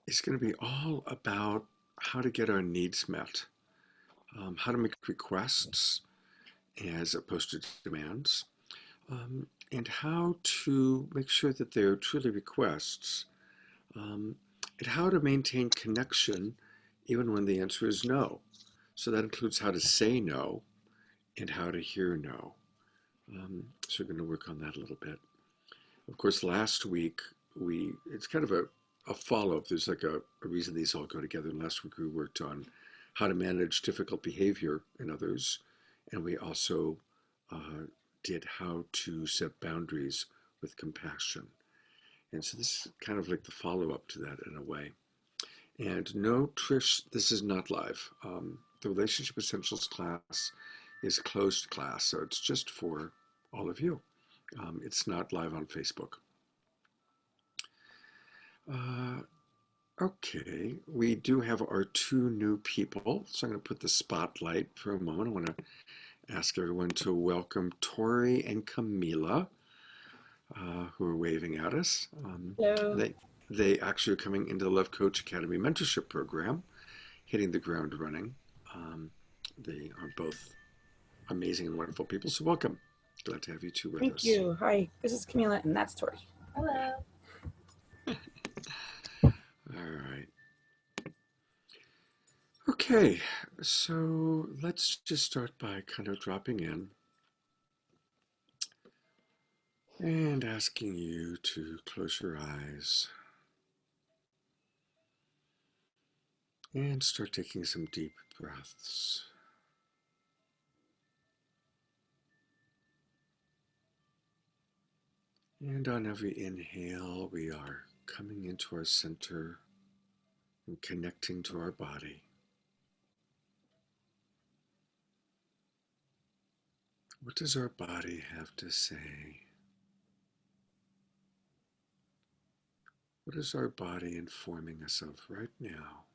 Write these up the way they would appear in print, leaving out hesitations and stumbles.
is going to be all about how to get our needs met, how to make requests as opposed to demands, and how to make sure that they're truly requests, um, and how to maintain connection even when the answer is no. So that includes how to say no and how to hear no. So we're going to work on that a little bit. Of course, last week it's kind of a follow-up. There's like a reason these all go together. And last week we worked on how to manage difficult behavior in others, and we also uh, did how to set boundaries with compassion. And so this is kind of like the follow-up to that in a way. And no, Trish, this is not live. The Relationship Essentials class is closed class, so it's just for all of you. It's not live on Facebook. Uh, okay, we do have our two new people, so I'm going to put the spotlight for a moment. I want to ask everyone to welcome Tori and Camila, who are waving at us. Hello. They actually are coming into the Love Coach Academy mentorship program, hitting the ground running. Um, they are both amazing and wonderful people, so welcome. Glad to have you two with Thank us. you. Hi, this is Camila, and that's Tori. Hello. All right. Okay, so let's just start by kind of dropping in and asking you to close your eyes and start taking some deep breaths. And on every inhale, we are coming into our center and connecting to our body. What does our body have to say? What is our body informing us of right now?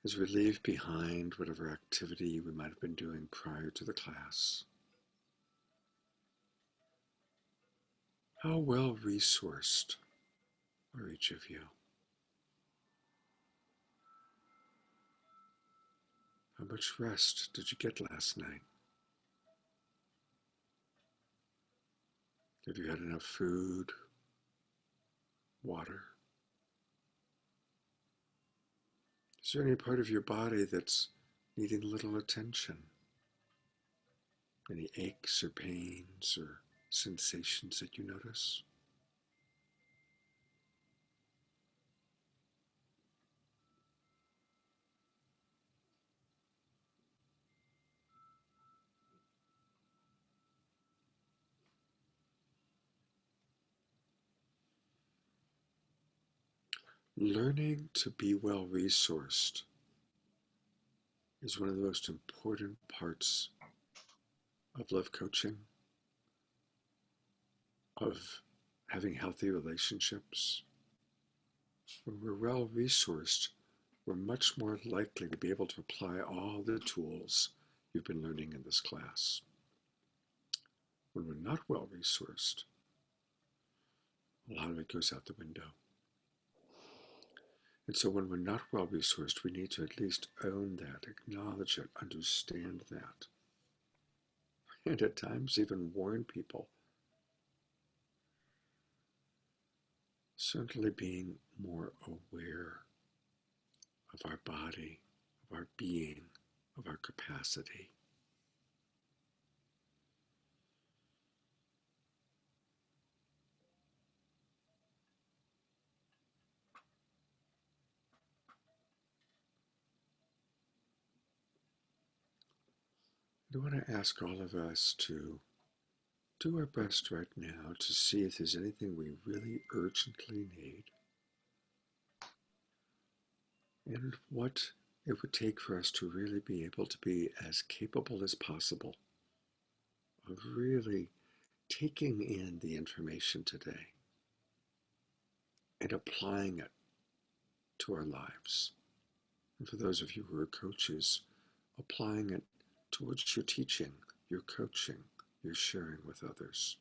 As we leave behind whatever activity we might have been doing prior to the class, how well resourced are each of you? How much rest did you get last night? Have you had enough food, water? Is there any part of your body that's needing a little attention? Any aches or pains or sensations that you notice? Learning to be well resourced is one of the most important parts of love coaching, of having healthy relationships. When we're well resourced, we're much more likely to be able to apply all the tools you've been learning in this class. When we're not well resourced, a lot of it goes out the window. And so when we're not well resourced, we need to at least own that, acknowledge it, understand that, and at times even warn people. Certainly being more aware of our body, of our being, of our capacity. I want to ask all of us to do our best right now to see if there's anything we really urgently need and what it would take for us to really be able to be as capable as possible of really taking in the information today and applying it to our lives. And for those of you who are coaches, applying it to what you're teaching, you're coaching, you're sharing with others.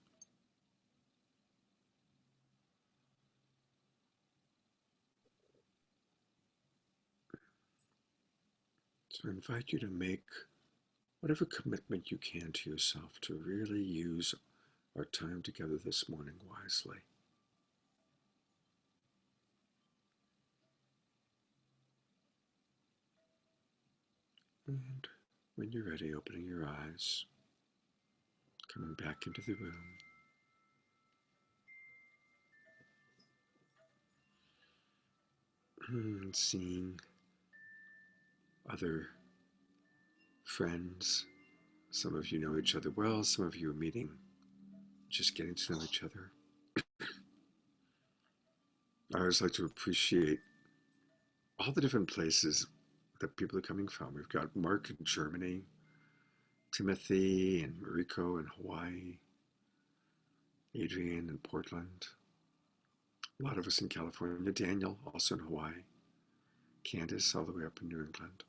So I invite you to make whatever commitment you can to yourself to really use our time together this morning wisely. And when you're ready, opening your eyes, coming back into the room. And seeing other friends. Some of you know each other well, some of you are meeting, just getting to know each other. I always like to appreciate all the different places that people are coming from. We've got Mark in Germany, Timothy and Mariko in Hawaii, Adrian in Portland, a lot of us in California, Daniel also in Hawaii, Candace all the way up in New England.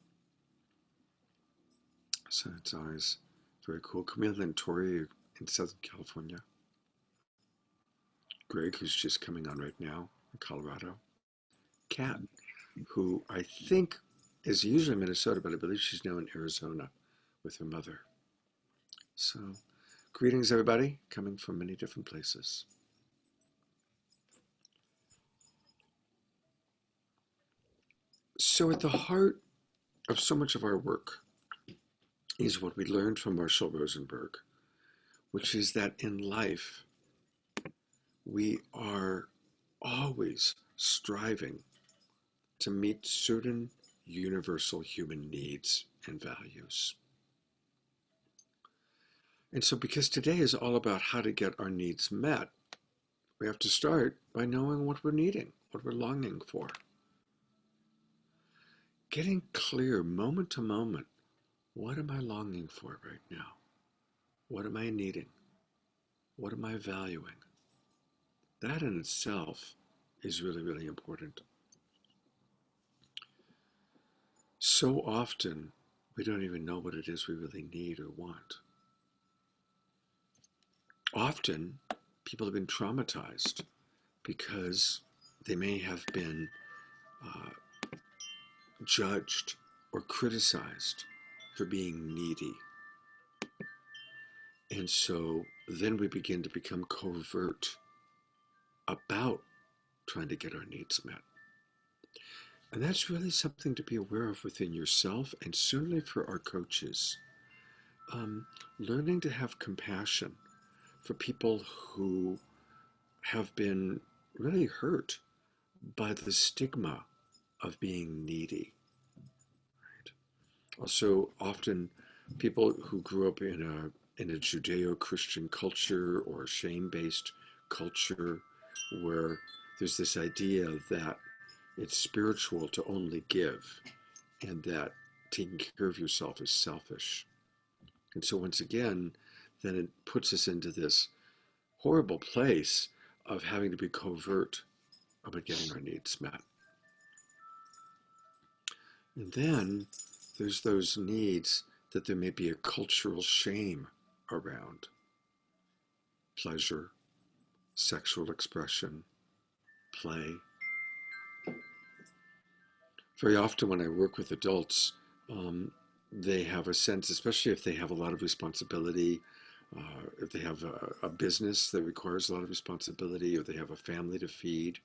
So it's always very cool. Camille and Tori in Southern California. Greg, who's just coming on right now in Colorado. Kat, who I think is usually in Minnesota, but I believe she's now in Arizona with her mother. So, greetings, everybody, coming from many different places. So, at the heart of so much of our work is what we learned from Marshall Rosenberg, which is that in life, we are always striving to meet certain universal human needs and values. And so, because today is all about how to get our needs met, we have to start by knowing what we're needing, what we're longing for. Getting clear moment to moment, what am I longing for right now? What am I needing? What am I valuing? That in itself is really, really important. So often, we don't even know what it is we really need or want. Often, people have been traumatized because they may have been judged or criticized for being needy. And so then we begin to become covert about trying to get our needs met. And that's really something to be aware of within yourself and certainly for our coaches. Learning to have compassion for people who have been really hurt by the stigma of being needy. Right? Also, often people who grew up in a Judeo-Christian culture or shame-based culture where there's this idea that it's spiritual to only give and that taking care of yourself is selfish. And so once again, then it puts us into this horrible place of having to be covert about getting our needs met. And then there's those needs that there may be a cultural shame around: pleasure, sexual expression, play. Very often when I work with adults, they have a sense, especially if they have a lot of responsibility, if they have a business that requires a lot of responsibility, or they have a family to feed,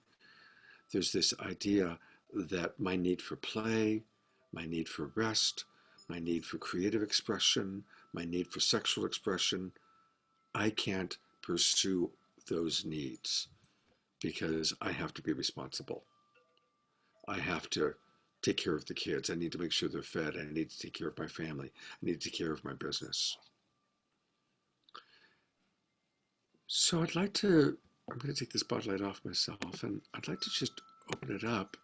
there's this idea that my need for play, my need for rest, my need for creative expression, my need for sexual expression, I can't pursue those needs because I have to be responsible. I have to take care of the kids. I need to make sure they're fed. I need to take care of my family. I need to take care of my business. So I'm going to take the spotlight off myself and I'd like to just open it up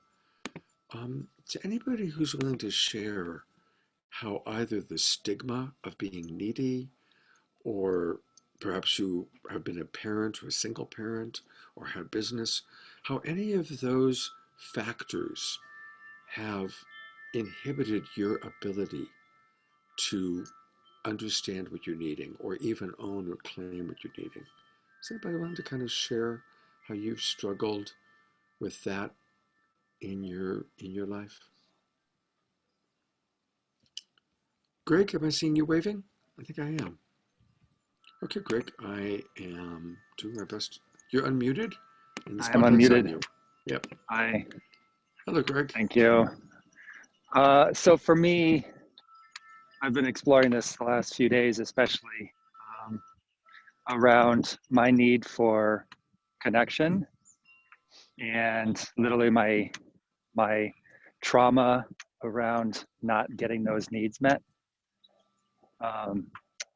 to anybody who's willing to share how either the stigma of being needy, or perhaps you have been a parent or a single parent or had business, how any of those factors have inhibited your ability to understand what you're needing or even own or claim what you're needing. Is anybody willing to kind of share how you've struggled with that in your life? Greg, am I seeing you waving? I think I am. Okay, Greg, I am doing my best. You're unmuted, and the I am spotlight's on unmuted. you. Yep. Hi, Hello, Greg. thank you. So for me, I've been exploring this the last few days, especially um, around my need for connection and literally my trauma around not getting those needs met,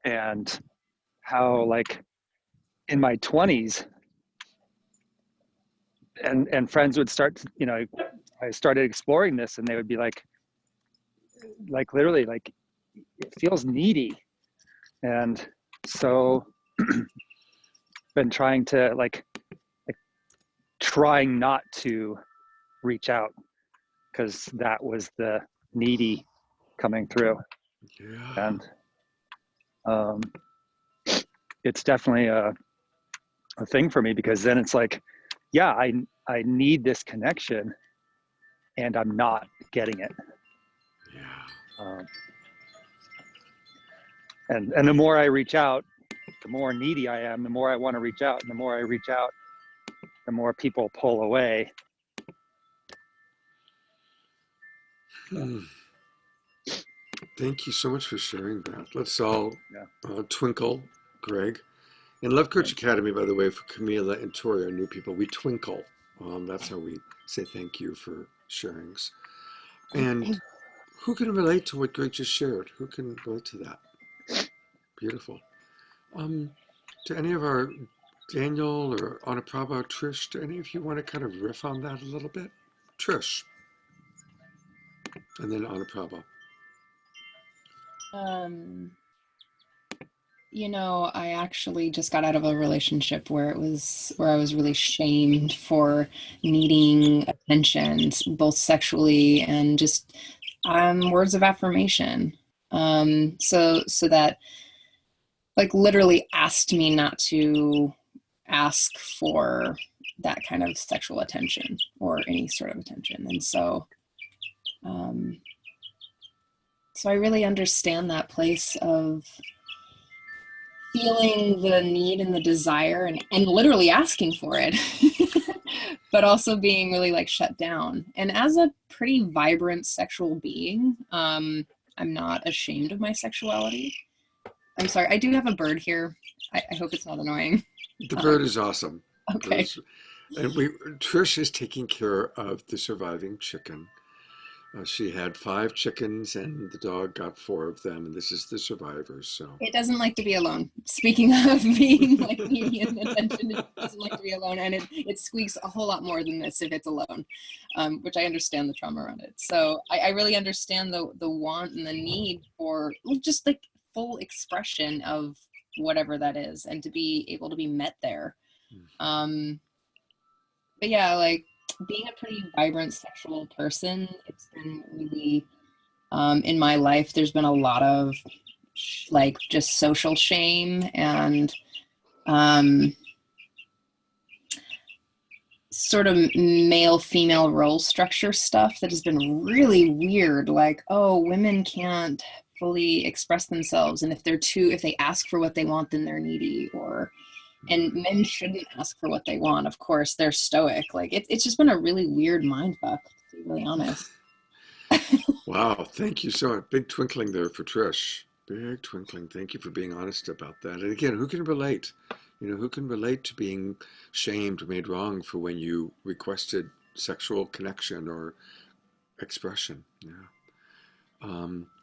and how like in my 20s and friends would start to, I started exploring this and they would be like literally like it feels needy. And so been trying to like trying not to reach out because that was the needy coming through. Yeah. And um, it's definitely a thing for me because then it's like, yeah, I need this connection and I'm not getting it. Yeah. Um, and the more I reach out, the more needy I am, the more I want to reach out. And the more I reach out, the more people pull away. Hmm. Thank you so much for sharing that. Let's all Yeah. twinkle, Greg. In Love Coach Thank you. Academy, by the way, for Camila and Tori, our new people, we twinkle. That's how we say thank you for sharings. And who can relate to what Greg just shared? Who can relate to that? Beautiful. Um, to any of our Daniel or Anaprabha or Trish, do any of you want to kind of riff on that a little bit? Trish, and then Anaprabha. Um, I actually just got out of a relationship where I was really shamed for needing attention, both sexually and just words of affirmation. So that like literally asked me not to ask for that kind of sexual attention or any sort of attention. And um, so I really understand that place of feeling the need and the desire and literally asking for it, but also being really like shut down. And as a pretty vibrant sexual being, I'm not ashamed of my sexuality. I'm sorry, I do have a bird here. I hope it's not annoying. The bird is awesome. Okay. Those, and Trish is taking care of the surviving chicken. She had 5 chickens, and the dog got 4 of them, and this is the survivors. So It doesn't like to be alone. Speaking of being like needy and attention, it doesn't like to be alone, and it squeaks a whole lot more than this if it's alone, which I understand the trauma around it. So I really understand the want and the need for just like full expression of whatever that is, and to be able to be met there. But yeah, like being a pretty vibrant sexual person, it's been really in my life. There's been a lot of like just social shame and sort of male female role structure stuff that has been really weird, like, oh, women can't fully express themselves, and if they ask for what they want, then they're needy, and men shouldn't ask for what they want, of course they're stoic. Like it's just been a really weird mind fuck, to be really honest. wow, thank you so much. Big twinkling there for Trish. Big twinkling. Thank you for being honest about that. And again, who can relate? Who can relate to being shamed or made wrong for when you requested sexual connection or expression? Yeah.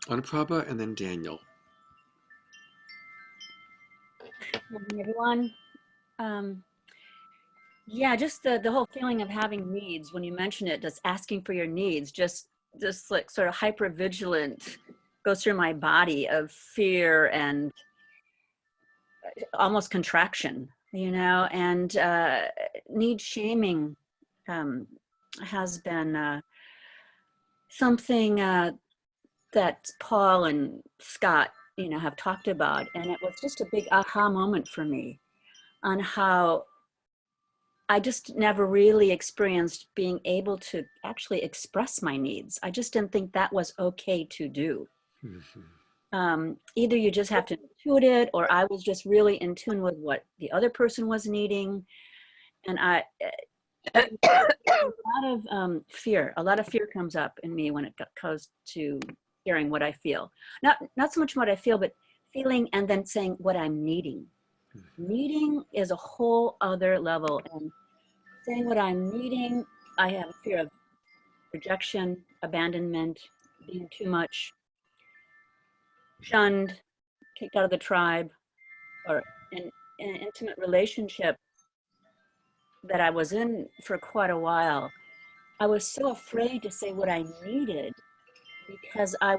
Anuprabha and then Daniel. Morning, everyone. Yeah, just the whole feeling of having needs. When you mention it, just asking for your needs, just like sort of hyper vigilant goes through my body of fear and almost contraction, and need shaming has been something that Paul and Scott, have talked about, and it was just a big aha moment for me on how I just never really experienced being able to actually express my needs. I just didn't think that was okay to do. Mm-hmm. either you just have to intuit it, or I was just really in tune with what the other person was needing. And a lot of fear, a lot of fear comes up in me when it goes to hearing what I feel. Not so much what I feel, but feeling and then saying what I'm needing. Needing is a whole other level. And saying what I'm needing, I have a fear of rejection, abandonment, being too much, shunned, kicked out of the tribe, or in an intimate relationship that I was in for quite a while. I was so afraid to say what I needed because I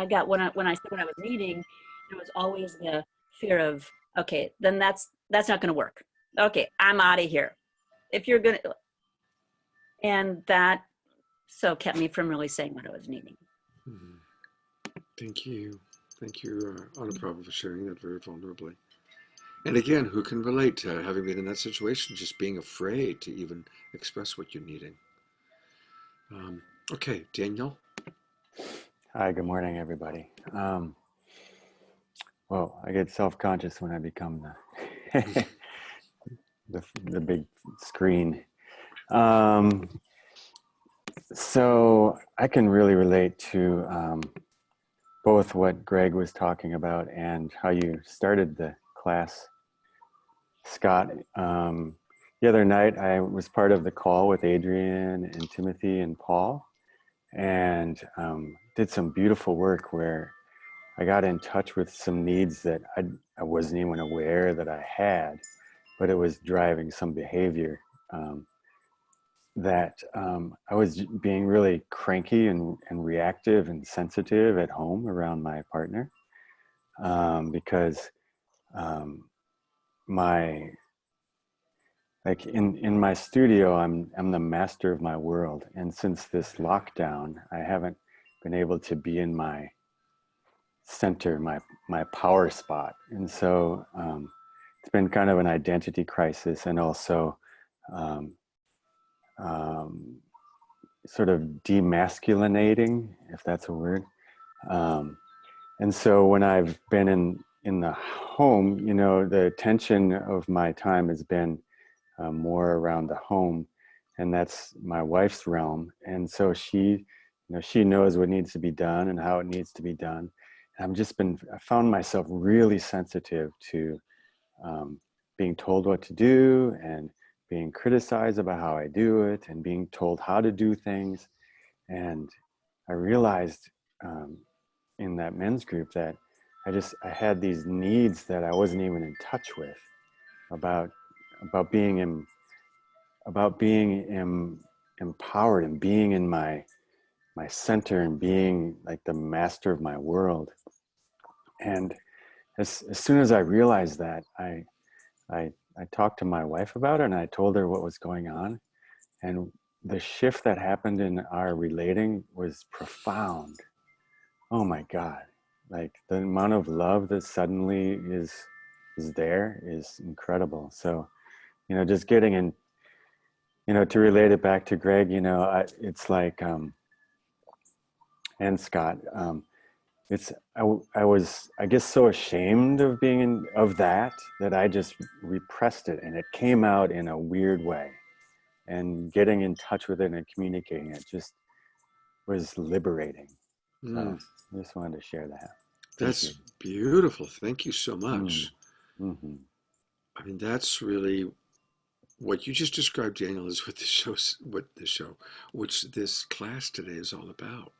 got when I said what I was needing, there was always the fear of, okay, then that's not going to work. Okay, I'm out of here. If you're gonna, and that so kept me from really saying what I was needing. Mhm. Thank you. Thank you, Anna Prabha, for sharing that very vulnerably. And again, who can relate to having been in that situation, just being afraid to even express what you're needing? Um, okay, Daniel. Hi, good morning, everybody. Well, I get self-conscious when I become the the big screen. So I can really relate to both what Greg was talking about and how you started the class, Scott. The other night, I was part of the call with Adrian and Timothy and Paul, and did some beautiful work where I got in touch with some needs that I wasn't even aware that I had, but it was driving some behavior that I was being really cranky and reactive and sensitive at home around my partner because my like in my studio I'm the master of my world, and since this lockdown I haven't been able to be in my center, my power spot. And so it's been kind of an identity crisis, and also um, um, sort of demasculinating, if that's a word. Um, and so when I've been in the home, you know, the attention of my time has been more around the home, and that's my wife's realm. And so she knows what needs to be done and how it needs to be done. And I found myself really sensitive to being told what to do and being criticized about how I do it and being told how to do things. And I realized in that men's group that I had these needs that I wasn't even in touch with about about being in, empowered and being in my center and being like the master of my world. And as soon as I realized that, I talked to my wife about it, and I told her what was going on. And the shift that happened in our relating was profound. Oh my God. Like the amount of love that suddenly is there is incredible. So, you know, just getting in, you know, to relate it back to Greg, you know, it's like, and Scott, it's I was, I guess, so ashamed of of that I just repressed it, and it came out in a weird way. And getting in touch with it and communicating it just was liberating. So Mm, I just wanted to share that. Thank you. that's beautiful. Thank you so Mm. much. Mm-hmm. I mean, that's really what you just described, Daniel, is which this class today is all about,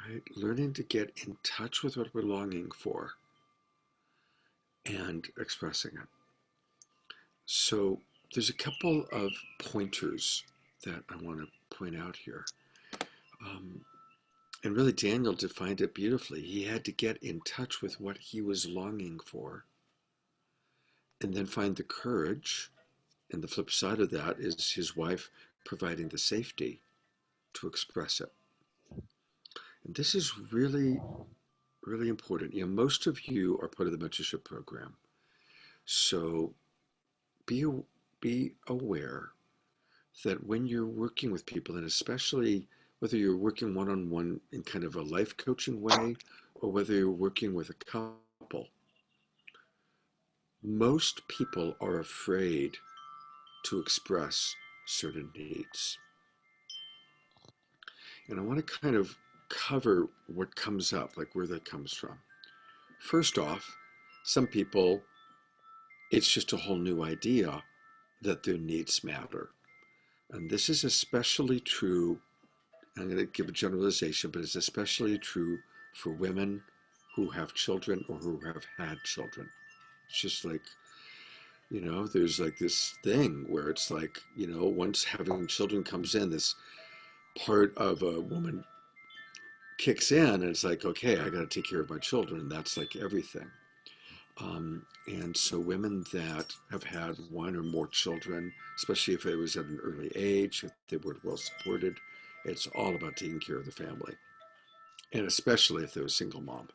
right? Learning to get in touch with what we're longing for and expressing it. So there's a couple of pointers that I want to point out here. Um, and really, Daniel defined it beautifully. He had to get in touch with what he was longing for and then find the courage. And the flip side of that is his wife providing the safety to express it. And this is really, really important. You know, most of you are part of the mentorship program. So be, be aware that when you're working with people, and especially whether you're working one-on-one in kind of a life coaching way, or whether you're working with a couple, most people are afraid to express certain needs. And I want to kind of cover what comes up, like where that comes from. First off, some people, it's just a whole new idea that their needs matter. And this is especially true, I'm going to give a generalization, but it's especially true for women who have children or who have had children. It's just like, there's like this thing where it's like, once having children comes in, this part of a woman kicks in, and it's like, okay, I got to take care of my children. And that's like everything. And so women that have had one or more children, especially if it was at an early age, if they were well supported, it's all about taking care of the family. And especially if they're a single mom,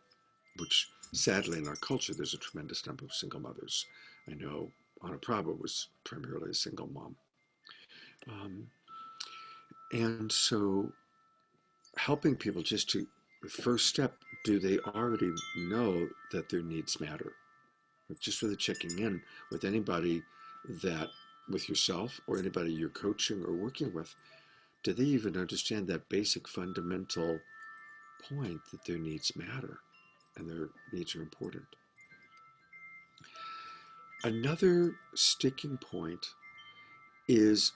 which sadly in our culture, there's a tremendous number of single mothers. I know Anna Prabha was primarily a single mom. And so helping people just to, the first step, do they already know that their needs matter? Just really checking in with anybody that, with yourself or anybody you're coaching or working with, do they even understand that basic fundamental point that their needs matter and their needs are important? Another sticking point is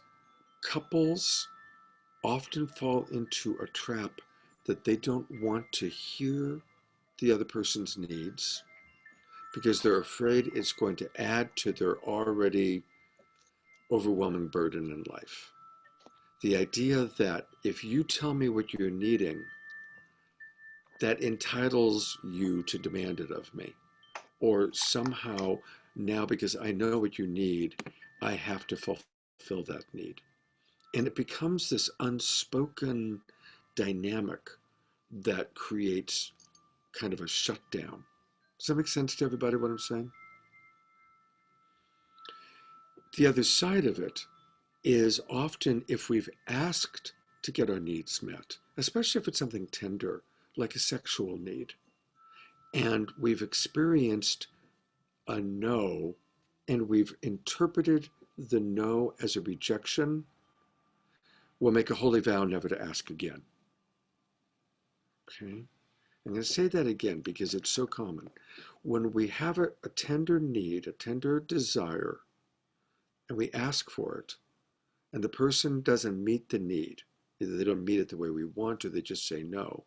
couples often fall into a trap that they don't want to hear the other person's needs because they're afraid it's going to add to their already overwhelming burden in life. The idea that if you tell me what you're needing, that entitles you to demand it of me. Or somehow now, because I know what you need, I have to fulfill that need. And it becomes this unspoken dynamic that creates kind of a shutdown. Does that make sense to everybody what I'm saying? The other side of it is often if we've asked to get our needs met, especially if it's something tender, like a sexual need, and we've experienced a no, and we've interpreted the no as a rejection, we'll make a holy vow never to ask again. Okay? I'm going to say that again because it's so common. When we have a tender need, a tender desire, and we ask for it, and the person doesn't meet the need, either they don't meet it the way we want or they just say no,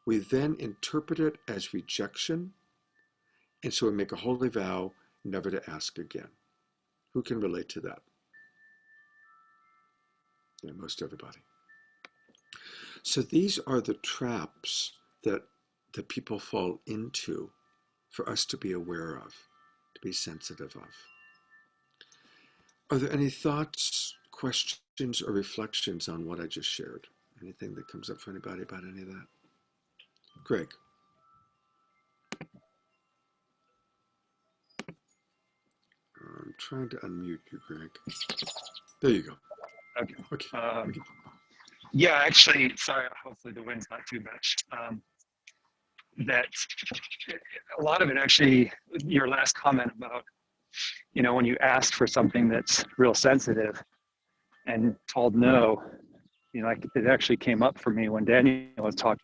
we then interpret it as rejection, and so we make a holy vow never to ask again. Who can relate to that? Yeah, most everybody. So these are the traps that people fall into for us to be aware of, to be sensitive of. Are there any thoughts, questions, or reflections on what I just shared? Anything that comes up for anybody about any of that? Greg. I'm trying to unmute you, Greg. There you go. Okay. Okay. Yeah, actually, sorry, hopefully the wind's not too much. That a lot of it actually, your last comment about, when you ask for something that's real sensitive and told no, like it actually came up for me when Daniel was talking.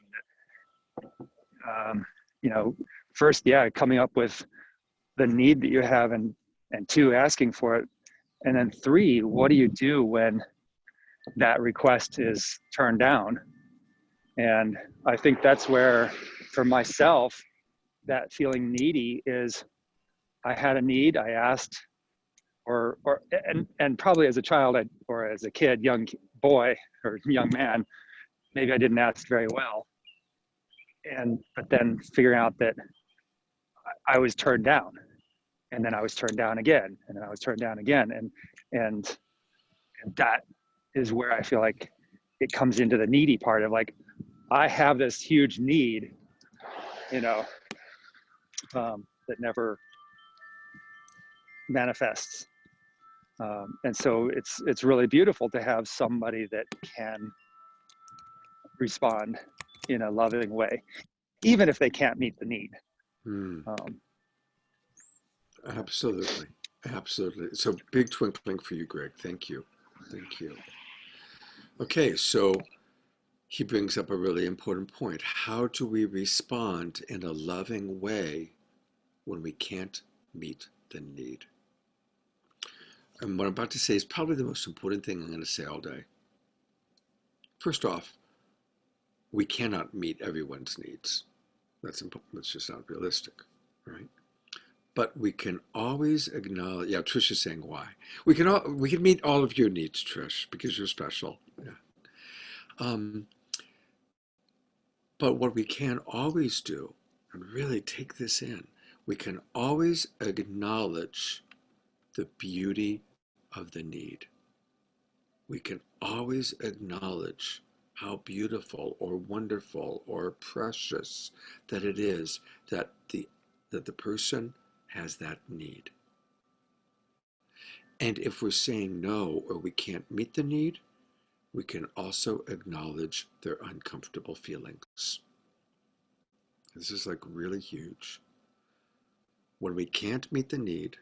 First, yeah, coming up with the need that you have, and two, asking for it, and then three, what do you do when that request is turned down? And I think that's where, for myself, that feeling needy is, I had a need, I asked, and probably as a child or as a kid, young boy or young man, maybe I didn't ask very well. But then figuring out that I was turned down, and then I was turned down again, and then I was turned down again. And that is where I feel like it comes into the needy part of like, I have this huge need, that never manifests. And so it's really beautiful to have somebody that can respond in a loving way, even if they can't meet the need. Hmm. Um, Absolutely. Absolutely. So big twinkling for you, Greg. Thank you. Thank you. Okay, so he brings up a really important point. How do we respond in a loving way when we can't meet the need? And what I'm about to say is probably the most important thing I'm going to say all day. First off, we cannot meet everyone's needs. That's just not realistic, right? But we can always acknowledge. Yeah, Trish is saying why. We can meet all of your needs, Trish, because you're special. Yeah. Um, but what we can always do, and really take this in, we can always acknowledge the beauty of the need. We can always acknowledge how beautiful or wonderful or precious that it is that the person has that need. And if we're saying no or we can't meet the need, we can also acknowledge their uncomfortable feelings. This is like really huge. When we can't meet the need,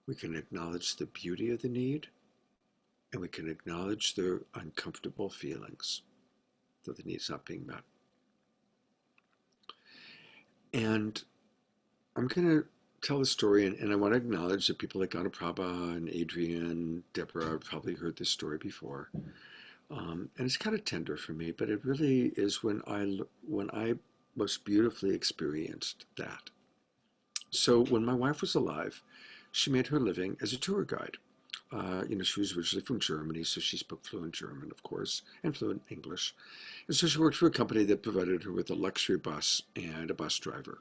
we can acknowledge the beauty of the need and we can acknowledge their uncomfortable feelings that the need's not being met. And I'm going to tell the story, and I want to acknowledge that people like Ganaprabha and Adrian, Deborah have probably heard this story before. And it's kind of tender for me, but it really is when I most beautifully experienced that. So when my wife was alive, she made her living as a tour guide. She was originally from Germany, so she spoke fluent German, of course, and fluent English. And so she worked for a company that provided her with a luxury bus and a bus driver.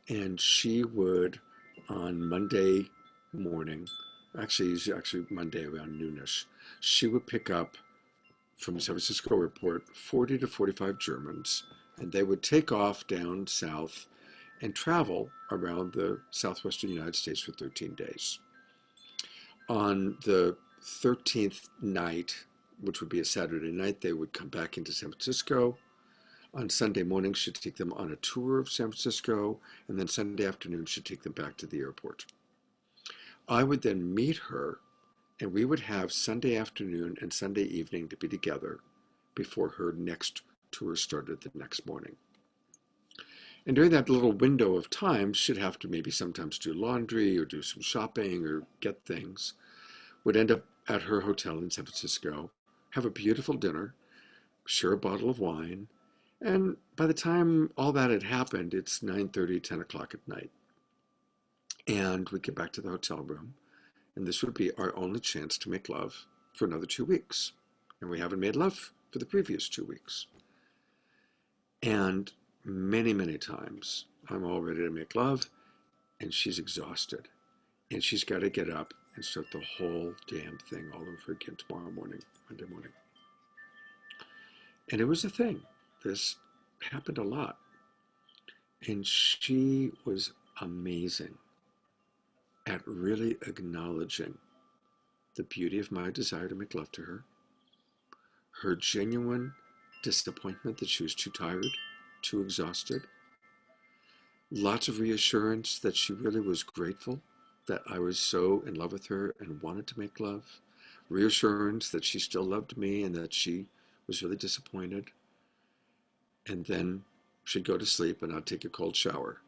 And she would, on Monday morning, actually Monday around noonish, she would pick up from San Francisco Airport 40 to 45 Germans, and they would take off down south and travel around the southwestern United States for 13 days. On the 13th night, which would be a Saturday night, they would come back into San Francisco. On Sunday morning, she'd take them on a tour of San Francisco, and then Sunday afternoon, she'd take them back to the airport. I would then meet her, and we would have Sunday afternoon and Sunday evening to be together before her next tour started the next morning. And during that little window of time, she'd have to maybe sometimes do laundry or do some shopping or get things. Would end up at her hotel in San Francisco, have a beautiful dinner, share a bottle of wine, and by the time all that had happened, it's 9:30, 10 o'clock at night. And we'd get back to the hotel room, and this would be our only chance to make love for another 2 weeks. And we haven't made love for the previous 2 weeks. And many, many times, I'm all ready to make love, and she's exhausted. And she's got to get up and start the whole damn thing all over again tomorrow morning, Monday morning. And it was a thing. This happened a lot. And she was amazing at really acknowledging the beauty of my desire to make love to her genuine disappointment that she was too tired, too exhausted, lots of reassurance that she really was grateful that I was so in love with her and wanted to make love, reassurance that she still loved me and that she was really disappointed. And then she'd go to sleep and I'd take a cold shower.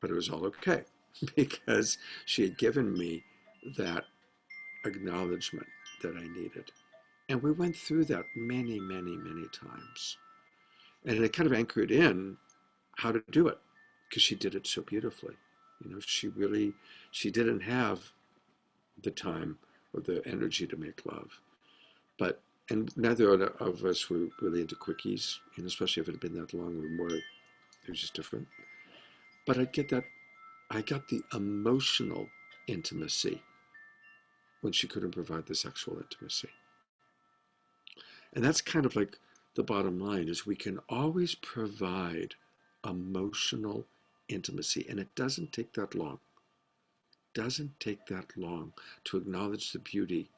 But it was all okay because she had given me that acknowledgement that I needed. And we went through that many, many, many times. And it kind of anchored in how to do it because she did it so beautifully. She didn't have the time or the energy to make love. And neither of us were really into quickies, and especially if it had been that long, it was just different. But I got the emotional intimacy when she couldn't provide the sexual intimacy. And that's kind of like the bottom line is we can always provide emotional intimacy, and it doesn't take that long. It doesn't take that long to acknowledge the beauty,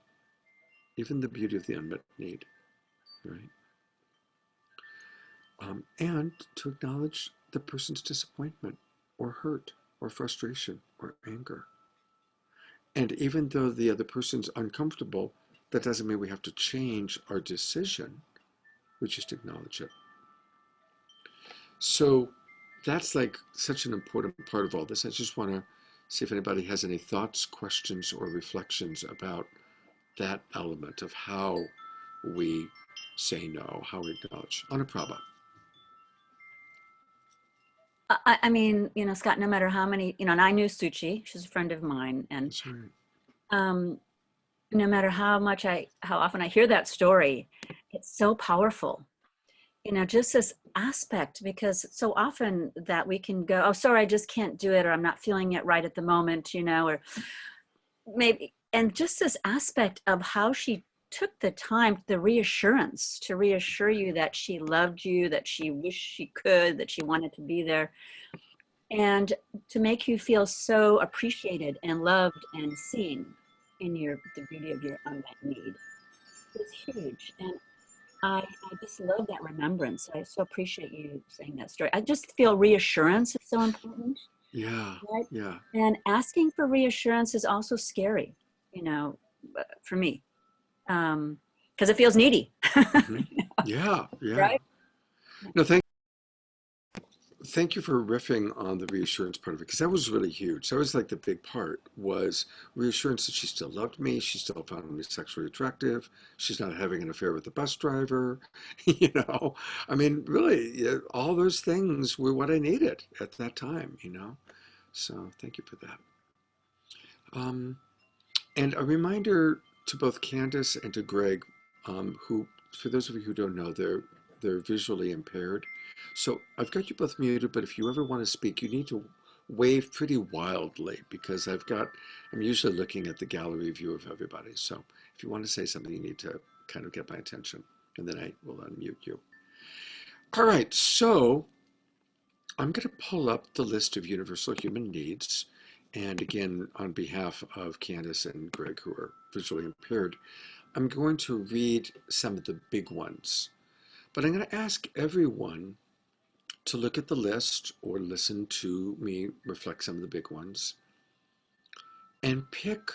even the beauty of the unmet need, right? and to acknowledge the person's disappointment or hurt or frustration or anger. And even though the other person's uncomfortable, that doesn't mean we have to change our decision. We just acknowledge it. So that's like such an important part of all this. I just want to see if anybody has any thoughts, questions, or reflections about that element of how we say no, how we acknowledge. Anaprabha. I mean, Scott, no matter how many, and I knew Suchi, she's a friend of mine, and That's right. no matter how often I hear that story, it's so powerful. Just this aspect, because so often that we can go, oh, sorry, I just can't do it, or I'm not feeling it right at the moment, or maybe, and just this aspect of how she took the time, the reassurance to reassure you that she loved you, that she wished she could, that she wanted to be there, and to make you feel so appreciated and loved and seen in the beauty of your unmet need is huge. And I just love that remembrance. I so appreciate you saying that story. I just feel reassurance is so important. Yeah. Right? Yeah. And asking for reassurance is also scary, for me, because it feels needy. Mm-hmm. Yeah. Yeah. Right? No, thank you for riffing on the reassurance part of it, because that was really huge. That was like the big part, was reassurance that she still loved me, she still found me sexually attractive, she's not having an affair with the bus driver. I mean, really, yeah, all those things were what I needed at that time. So thank you for that. um, and a reminder to both Candace and to Greg, who, for those of you who don't know, they're visually impaired. So I've got you both muted, but if you ever want to speak, you need to wave pretty wildly, because I'm usually looking at the gallery view of everybody. So if you want to say something, you need to kind of get my attention, and then I will unmute you. All right, so I'm going to pull up the list of universal human needs. And again, on behalf of Candace and Greg, who are visually impaired, I'm going to read some of the big ones. But I'm going to ask everyone to look at the list or listen to me reflect some of the big ones and pick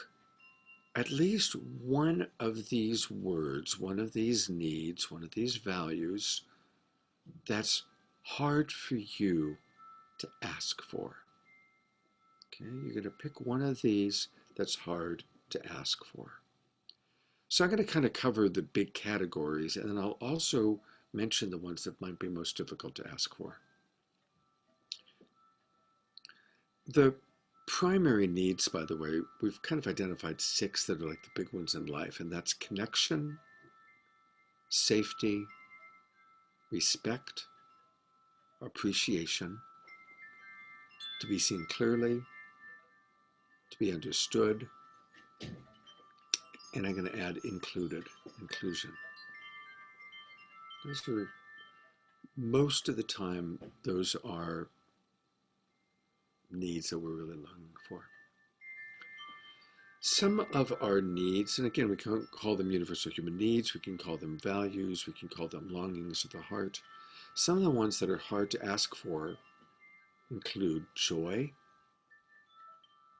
at least one of these words, one of these needs, one of these values that's hard for you to ask for. Okay, you're going to pick one of these that's hard to ask for. So I'm going to kind of cover the big categories, and then I'll also mention the ones that might be most difficult to ask for. The primary needs, by the way, we've kind of identified 6 that are like the big ones in life, and that's connection, safety, respect, appreciation, to be seen clearly, to be understood, and I'm going to add inclusion. Those are, most of the time, those are needs that we're really longing for. Some of our needs, and again, we can call them universal human needs, we can call them values, we can call them longings of the heart. Some of the ones that are hard to ask for include joy,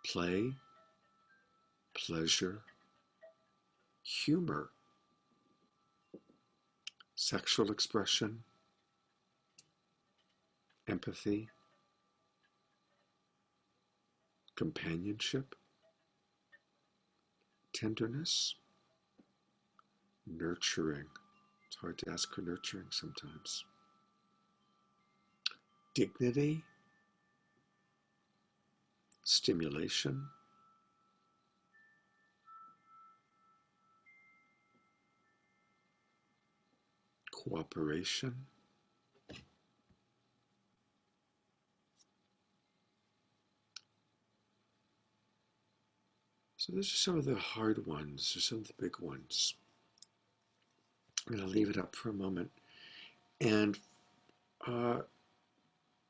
play, pleasure, humor, sexual expression, empathy, companionship, tenderness, nurturing. It's hard to ask for nurturing sometimes. Dignity, stimulation, cooperation, so those are some of the hard ones, or some of the big ones. I'm going to leave it up for a moment. And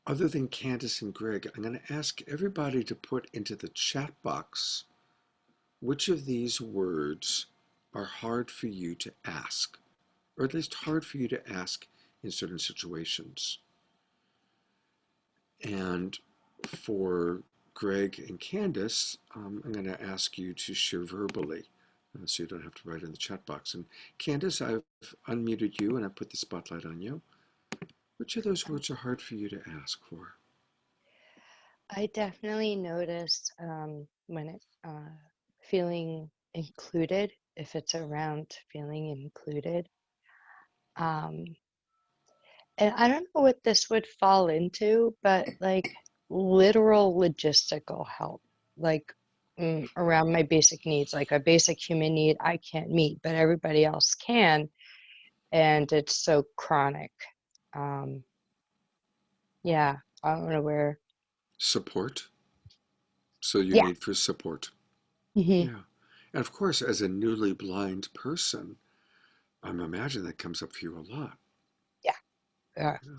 other than Candace and Greg, I'm going to ask everybody to put into the chat box which of these words are hard for you to ask, or at least hard for you to ask in certain situations. And for Greg and Candace, I'm going to ask you to share verbally, so you don't have to write in the chat box. And Candace, I've unmuted you and I put the spotlight on you. Which of those words are hard for you to ask for? I definitely notice when it feeling included, if it's around feeling included. And I don't know what this would fall into, but like literal logistical help, like around my basic needs, like a basic human need I can't meet, but everybody else can. And it's so chronic. Um, yeah, I don't know where. Support. So your Yeah. need for support. Hmm. Yeah. And of course, as a newly blind person, I'm imagining that comes up for you a lot. Yeah. Yeah. Yeah.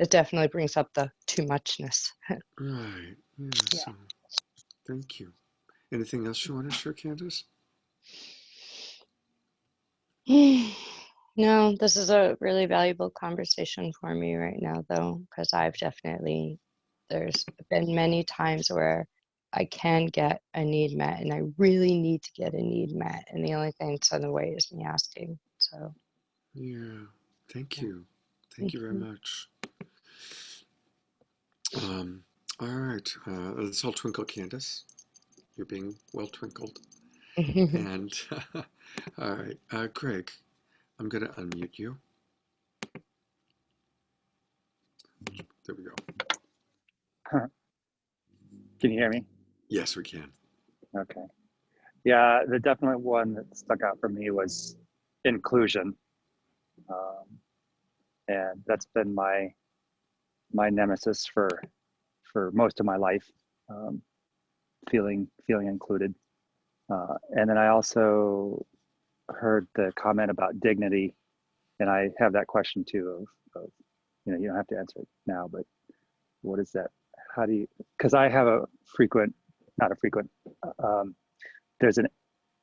It definitely brings up the too muchness. Right. Yeah. Yeah. So thank you. Anything else you want to share, Candace? No, this is a really valuable conversation for me right now, though, because there's been many times where I can get a need met and I really need to get a need met. And the only thing that's in the way is me asking. So, Yeah. Thank yeah. you. Thank you very much. All right. Let's all twinkle, Candace. You're being well twinkled. And all right, Greg, I'm going to unmute you. There we go. Can you hear me? Yes, we can. Okay. Yeah, the definite one that stuck out for me was inclusion, um, and that's been my nemesis for most of my life. Um, feeling included, and then I also heard the comment about dignity, and I have that question too of you don't have to answer it now, but what is that? How do you? Because I have not a frequent. Um, there's a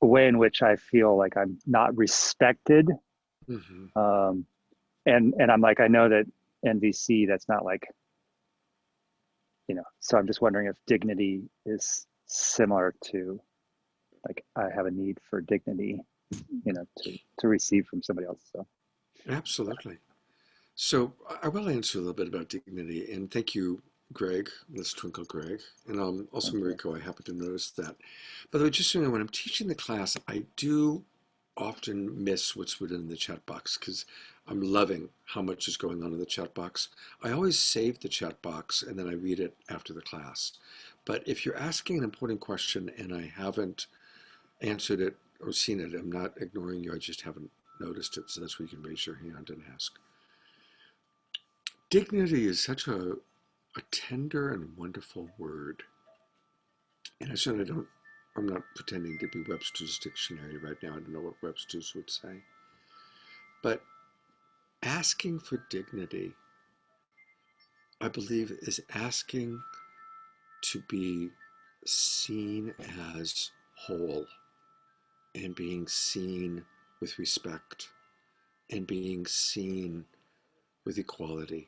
way in which I feel like I'm not respected, Mm-hmm. and I'm like, I know that NVC, that's not like, so I'm just wondering if dignity is similar to, like, I have a need for dignity, to receive from somebody else. So Absolutely. So I will answer a little bit about dignity, and thank you, Greg. Let's twinkle, Greg, and also thank you. Mariko. I happen to notice that. By the way, just so you know, when I'm teaching the class, I do often miss what's written in the chat box because I'm loving how much is going on in the chat box. I always save the chat box and then I read it after the class. But if you're asking an important question and I haven't answered it or seen it, I'm not ignoring you. I just haven't noticed it. So that's where you can raise your hand and ask. Dignity is such a tender and wonderful word. And I certainly I'm not pretending to be Webster's dictionary right now. I don't know what Webster's would say. But asking for dignity, I believe, is asking to be seen as whole and being seen with respect and being seen with equality.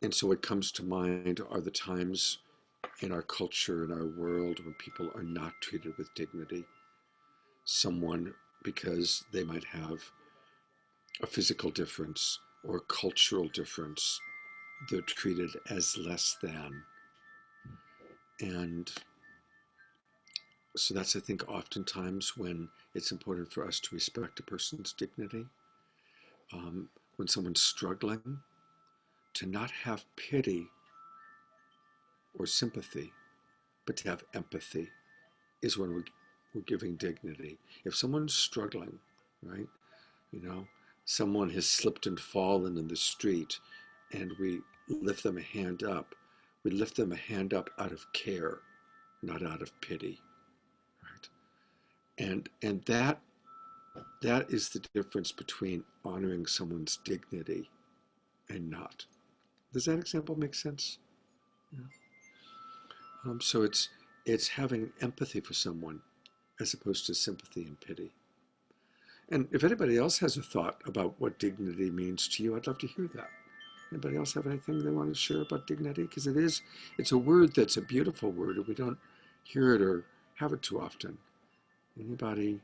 And so what comes to mind are the times in our culture, in our world, when people are not treated with dignity. Someone, because they might have a physical difference or a cultural difference, they're treated as less than. And so that's, I think, oftentimes when it's important for us to respect a person's dignity. When someone's struggling, to not have pity or sympathy, but to have empathy is when we're giving dignity. If someone's struggling, right, you know, someone has slipped and fallen in the street and we lift them a hand up, we lift them a hand up out of care, not out of pity, right? And that is the difference between honoring someone's dignity and not. Does that example make sense? Yeah. So it's having empathy for someone as opposed to sympathy and pity. And if anybody else has a thought about what dignity means to you, I'd love to hear that. Anybody else have anything they want to share about dignity? Because it's a word that's a beautiful word, and we don't hear it or have it too often. Anybody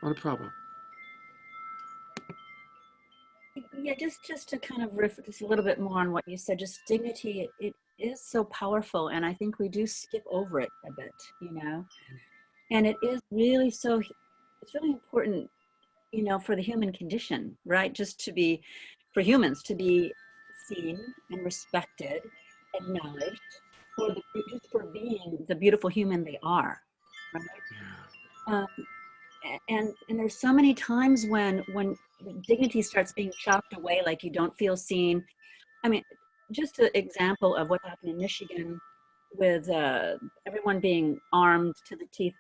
on a problem? Yeah, just to kind of riff just a little bit more on what you said, just dignity, it is so powerful, and I think we do skip over it a bit, you know. And it is really so, it's really important, you know, for the human condition, right? Just to be, for humans to be seen and respected, acknowledged for the, just for being the beautiful human they are, right? Um, and there's so many times when dignity starts being chopped away, like you don't feel seen. I mean, just an example of what happened in Michigan with everyone being armed to the teeth,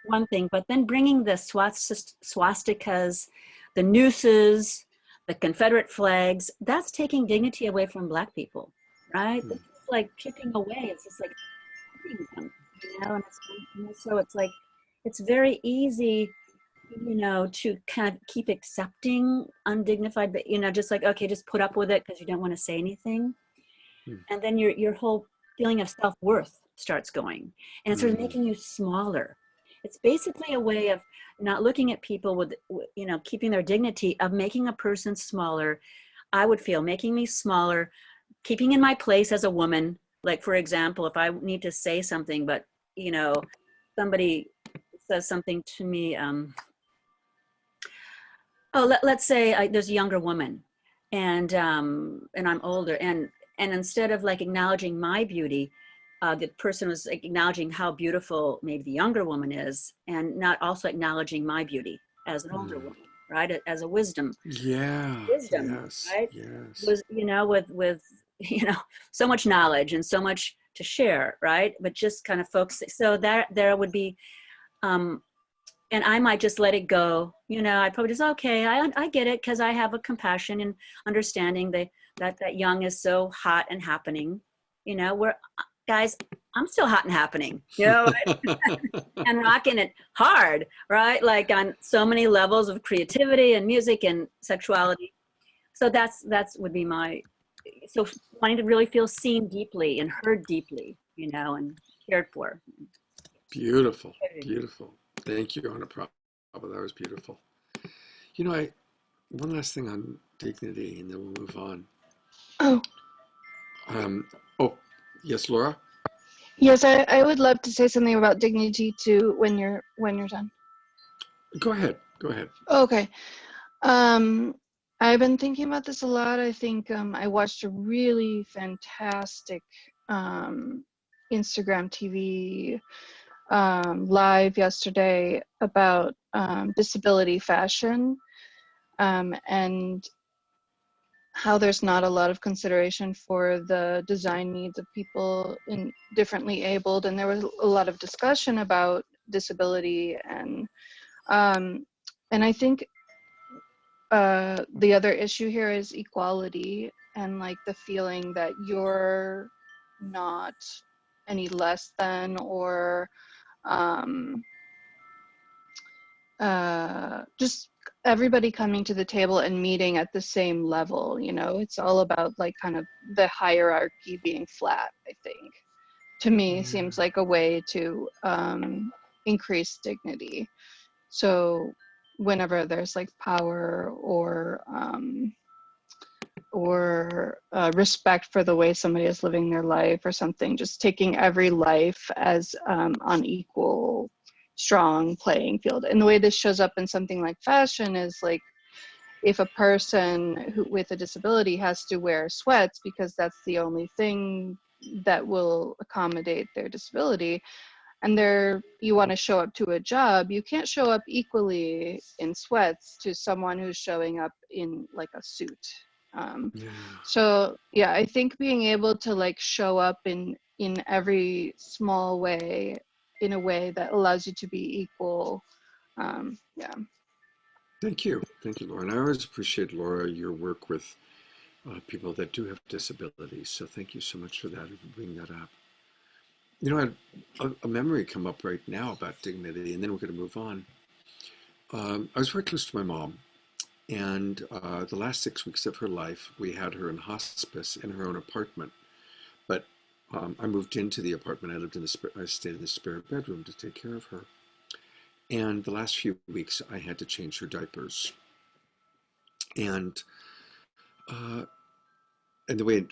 one thing, but then bringing the swastikas, the nooses, the Confederate flags, that's taking dignity away from Black people, right? This is like chipping away. It's just like hurting them, you know? And so it's like, it's very easy, you know, to kind of keep accepting undignified, but, you know, just like, okay, just put up with it because you don't want to say anything. And then your whole feeling of self-worth starts going, and it starts making you smaller. It's basically a way of not looking at people with, you know, keeping their dignity, of making a person smaller. I would feel making me smaller, keeping in my place as a woman. Like, for example, if I need to say something, but, you know, somebody says something to me, let's say there's a younger woman, and I'm older, and instead of like acknowledging my beauty, the person was acknowledging how beautiful maybe the younger woman is, and not also acknowledging my beauty as an older woman, right? As a wisdom, Yeah. Yes. right? Yes. Was, you know, with you know, so much knowledge and so much to share, right? But just kind of focus. So that there would be, and I might just let it go. You know, I probably just, okay, I get it, because I have a compassion and understanding that young is so hot and happening. You know, where, guys, I'm still hot and happening, you know, and rocking it hard, right? Like on so many levels of creativity and music and sexuality. So that's would be my, so wanting to really feel seen deeply and heard deeply, you know, and cared for. Beautiful. Beautiful. Thank you, Anna Prabha. That was beautiful. You know, one last thing on dignity, and then we'll move on. Oh, Oh, yes, Laura. yes, I would love to say something about dignity too when you're done. Go ahead. Go ahead. Okay. I've been thinking about this a lot. I think I watched a really fantastic Instagram TV live yesterday about disability fashion, and how there's not a lot of consideration for the design needs of people in differently abled, and there was a lot of discussion about disability, and I think the other issue here is equality, and like the feeling that you're not any less than, or just everybody coming to the table and meeting at the same level. You know, it's all about like kind of the hierarchy being flat, I think, to me seems like a way to increase dignity. So whenever there's like power or respect for the way somebody is living their life or something, just taking every life as on equal strong playing field. And the way this shows up in something like fashion is like, if a person with a disability has to wear sweats because that's the only thing that will accommodate their disability, and you want to show up to a job, you can't show up equally in sweats to someone who's showing up in like a suit. So yeah, I think being able to like show up in every small way, in a way that allows you to be equal. Yeah. Thank you. Thank you, Laura. And I always appreciate, Laura, your work with people that do have disabilities. So thank you so much for that and for bringing that up. You know, I had a memory come up right now about dignity, and then we're going to move on. I was very close to my mom, and the last 6 weeks of her life, we had her in hospice in her own apartment. But I moved into the apartment. I stayed in the spare bedroom to take care of her. And the last few weeks, I had to change her diapers. And uh, and the way,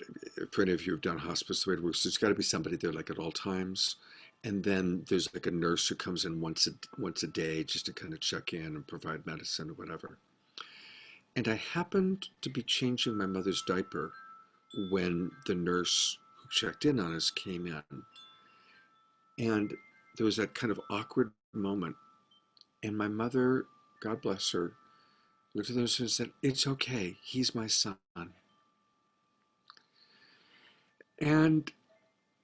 for any of you who've done hospice, the way it works, there's got to be somebody there like at all times. And then there's like a nurse who comes in once a day just to kind of check in and provide medicine or whatever. And I happened to be changing my mother's diaper when the nurse who checked in on us came in. And there was that kind of awkward moment. And my mother, God bless her, looked at the nurse and said, "It's okay. He's my son." And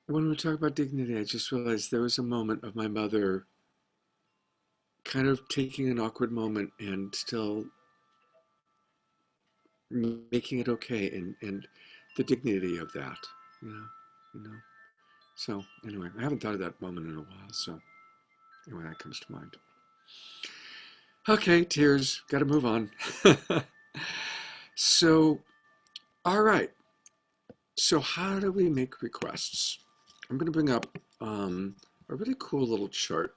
when we talk about dignity, I just realized there was a moment of my mother kind of taking an awkward moment and still making it okay, and the dignity of that, you know, you know. So anyway, I haven't thought of that moment in a while. So anyway, that comes to mind. Okay, tears. Got to move on. So, all right. So how do we make requests? I'm going to bring up a really cool little chart.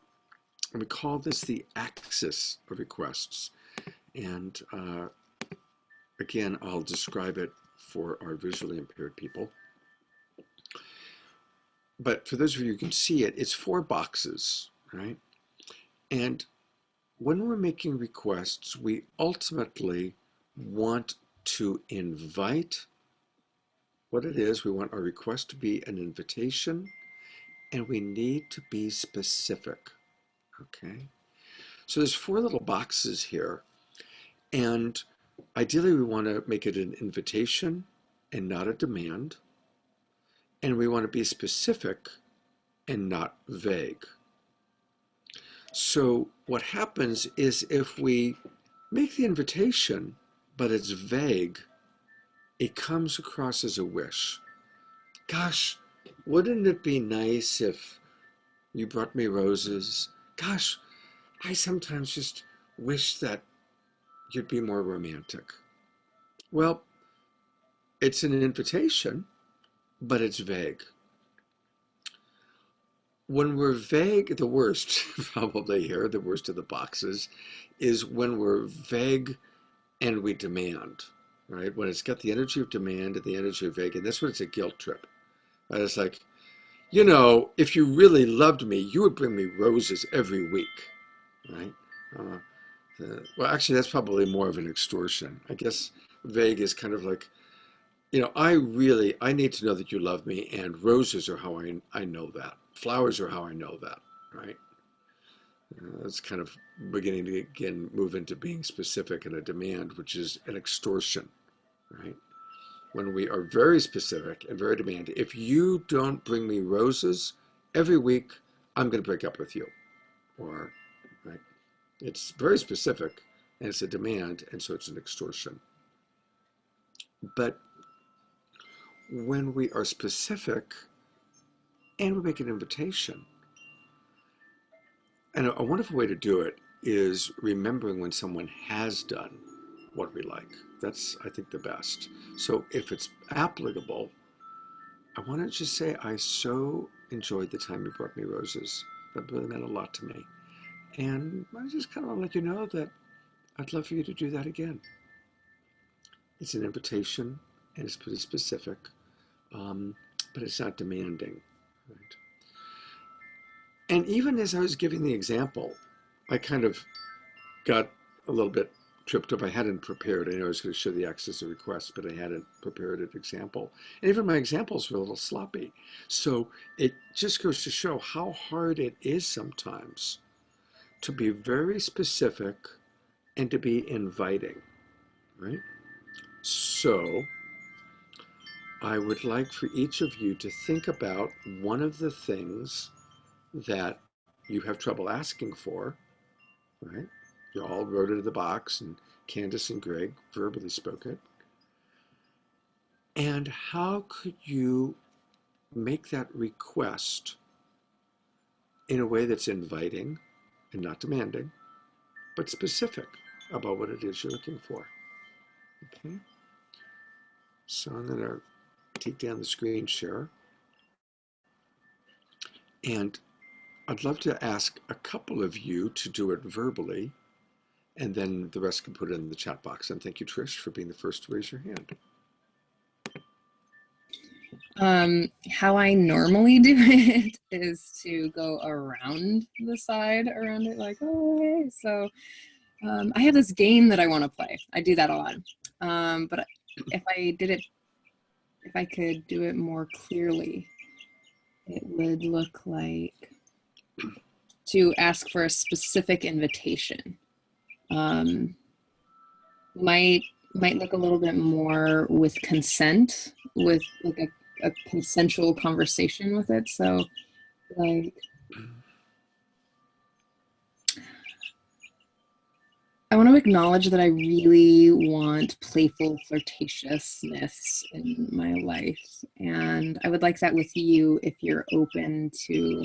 And we call this the axis of requests. And again, I'll describe it for our visually impaired people. But for those of you who can see it, it's 4 boxes, right? And when we're making requests, we ultimately want to invite what it is. We want our request to be an invitation, and we need to be specific, okay? So there's 4 little boxes here, and ideally we want to make it an invitation and not a demand, and we want to be specific and not vague. So what happens is if we make the invitation, but it's vague, it comes across as a wish. Gosh, wouldn't it be nice if you brought me roses? Gosh, I sometimes just wish that you'd be more romantic. Well, it's an invitation, but it's vague. When we're vague, the worst, probably here, the worst of the boxes, is when we're vague and we demand, right? When it's got the energy of demand and the energy of vague, and that's when it's a guilt trip. Right? It's like, you know, if you really loved me, you would bring me roses every week, right? Well, actually, that's probably more of an extortion. I guess vague is kind of like, you know, I need to know that you love me, and roses are how I know that. Flowers are how I know that, right? That's kind of beginning to, again, move into being specific and a demand, which is an extortion, right? When we are very specific and very demanding, if you don't bring me roses every week, I'm going to break up with you. Or, right? It's very specific and it's a demand, and so it's an extortion. But when we are specific and we make an invitation, and a wonderful way to do it is remembering when someone has done what we like. That's, I think, the best. So if it's applicable, I want to just say, I so enjoyed the time you brought me roses. That really meant a lot to me. And I just kind of want to let you know that I'd love for you to do that again. It's an invitation, and it's pretty specific, but it's not demanding. Right? And even as I was giving the example, I kind of got a little bit tripped up. I hadn't prepared. I know I was going to show the access of requests, but I hadn't prepared an example. And even my examples were a little sloppy. So it just goes to show how hard it is sometimes to be very specific and to be inviting, right? So I would like for each of you to think about one of the things that you have trouble asking for, right? You all wrote it in the box, and Candace and Greg verbally spoke it. And how could you make that request in a way that's inviting and not demanding, but specific about what it is you're looking for. Okay. So I'm going to take down the screen share. And I'd love to ask a couple of you to do it verbally, and then the rest can put it in the chat box. And thank you, Trish, for being the first to raise your hand. How I normally do it is to go around the side around it, like, oh, hey. So I have this game that I want to play. I do that a lot. But if I could do it more clearly, it would look like to ask for a specific invitation. Might look a little bit more with consent, with like a consensual conversation with it. So like, I want to acknowledge that I really want playful flirtatiousness in my life. And I would like that with you if you're open to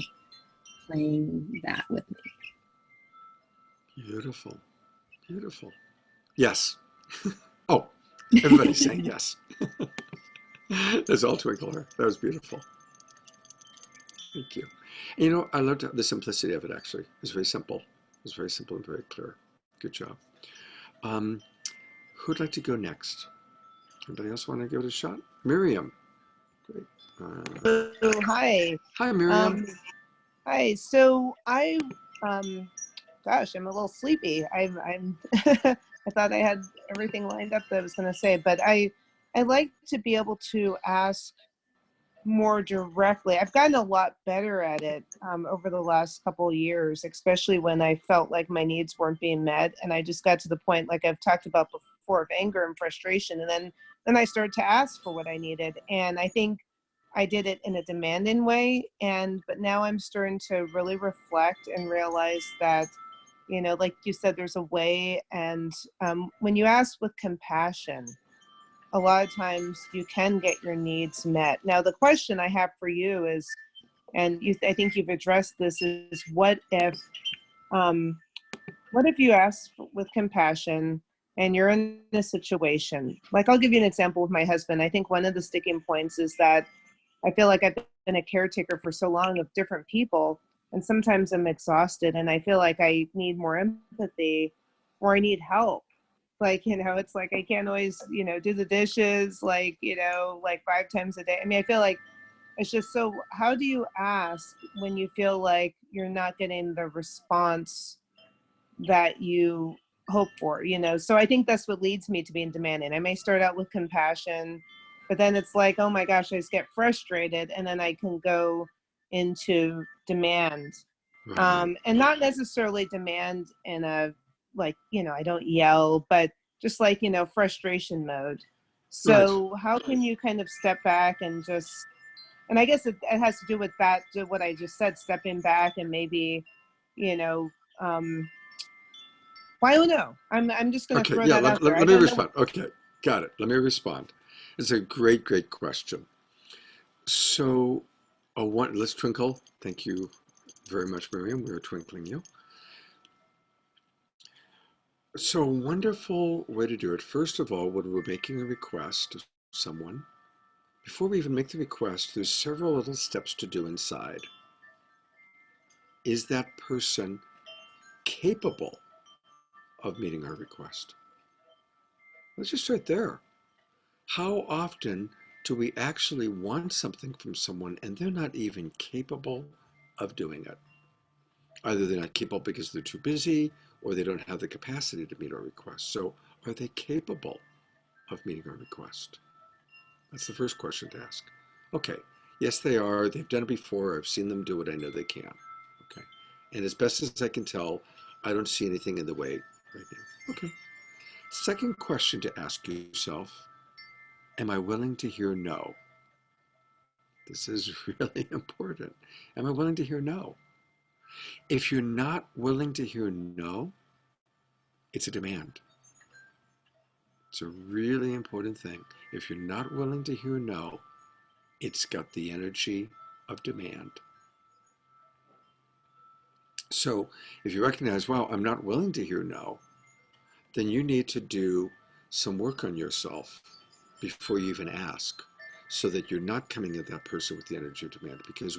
playing that with me. Beautiful. Beautiful. Yes. Oh, everybody's saying yes. There's all twinkle her. That was beautiful. Thank you. And, you know, I loved the simplicity of it, actually. It was very simple. It was very simple and very clear. Good job. Who'd like to go next? Anybody else want to give it a shot? Miriam. Great. Oh, hi. Hi, Miriam. Hi. So gosh, I'm a little sleepy. I'm I thought I had everything lined up that I was going to say, but I like to be able to ask more directly. I've gotten a lot better at it over the last couple of years, especially when I felt like my needs weren't being met, and I just got to the point, like I've talked about before, of anger and frustration, and then I started to ask for what I needed, and I think I did it in a demanding way, but now I'm starting to really reflect and realize that, you know, like you said, there's a way, and when you ask with compassion, a lot of times you can get your needs met. Now, the question I have for you is, and I think you've addressed this, is what if you ask with compassion and you're in a situation, like I'll give you an example with my husband. I think one of the sticking points is that I feel like I've been a caretaker for so long of different people, and sometimes I'm exhausted and I feel like I need more empathy or I need help. Like, you know, it's like I can't always, you know, do the dishes, like, you know, like 5 times a day. I mean, I feel like it's just so, how do you ask when you feel like you're not getting the response that you hope for, you know? So I think that's what leads me to being demanding. I may start out with compassion, but then it's like, oh my gosh, I just get frustrated, and then I can go into demand. Right. And not necessarily demand in a, like, you know, I don't yell, but just like, you know, frustration mode. Right. So how can you kind of step back and just, and I guess it has to do with that, to what I just said, stepping back and maybe, you know, well, I don't know. I'm just going to Okay, throw yeah, that let, out there. let, I let me don't know. respond. Okay, got it. Let me respond. It's a great, great question. So, let's twinkle. Thank you very much, Miriam. We are twinkling you. So, a wonderful way to do it. First of all, when we're making a request of someone, before we even make the request, there's several little steps to do inside. Is that person capable of meeting our request? Let's just start there. How often do we actually want something from someone and they're not even capable of doing it? Either they're not capable because they're too busy or they don't have the capacity to meet our request. So, are they capable of meeting our request? That's the first question to ask. Okay, yes, they are. They've done it before. I've seen them do it. I know they can. Okay, and as best as I can tell, I don't see anything in the way right now. Okay. Second question to ask yourself, am I willing to hear no? This is really important. Am I willing to hear no? If you're not willing to hear no, it's a demand. It's a really important thing. If you're not willing to hear no, it's got the energy of demand. So if you recognize, wow, I'm not willing to hear no, then you need to do some work on yourself before you even ask, so that you're not coming at that person with the energy of demand. Because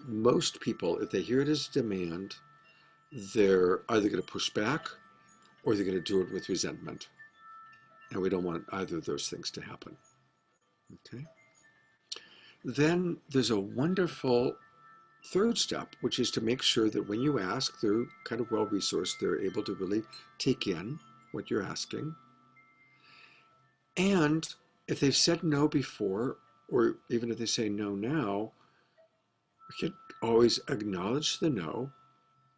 most people, if they hear it as demand, they're either going to push back or they're going to do it with resentment. And we don't want either of those things to happen. Okay. Then there's a wonderful third step, which is to make sure that when you ask, they're kind of well resourced, they're able to really take in what you're asking. And if they've said no before, or even if they say no now, we can always acknowledge the no.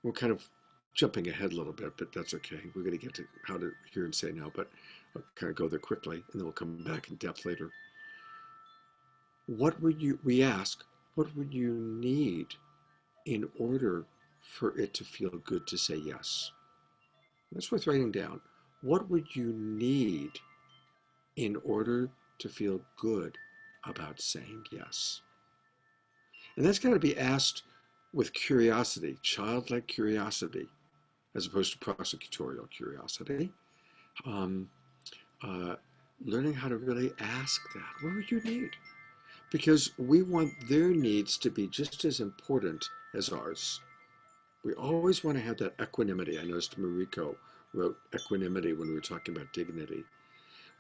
We're kind of jumping ahead a little bit, but that's okay. We're going to get to how to hear and say no, but I'll kind of go there quickly, and then we'll come back in depth later. We ask, what would you need in order for it to feel good to say yes? That's worth writing down. What would you need in order to feel good about saying yes? And that's got to be asked with curiosity, childlike curiosity, as opposed to prosecutorial curiosity. Um, uh, Learning how to really ask that. What would you need? Because we want their needs to be just as important as ours. We always want to have that equanimity. I noticed Mariko wrote equanimity when we were talking about dignity.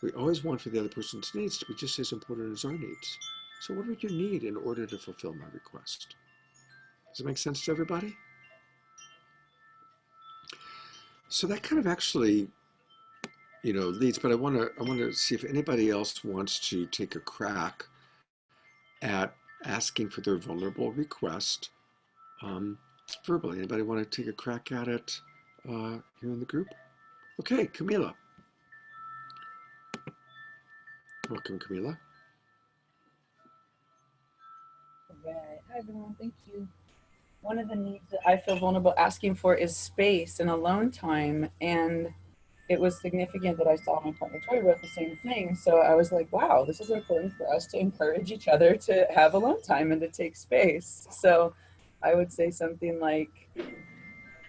We always want for the other person's needs to be just as important as our needs. So what would you need in order to fulfill my request? Does it make sense to everybody? So that kind of actually, leads, but I want to see if anybody else wants to take a crack at asking for their vulnerable request um, verbally. Anybody want to take a crack at it here in the group? Okay, Camila. Welcome, Camila. Right. Hi, everyone. Thank you. One of the needs that I feel vulnerable asking for is space and alone time. And it was significant that I saw my partner Tori wrote the same thing. So I was like, wow, this is important for us to encourage each other to have alone time and to take space. So I would say something like,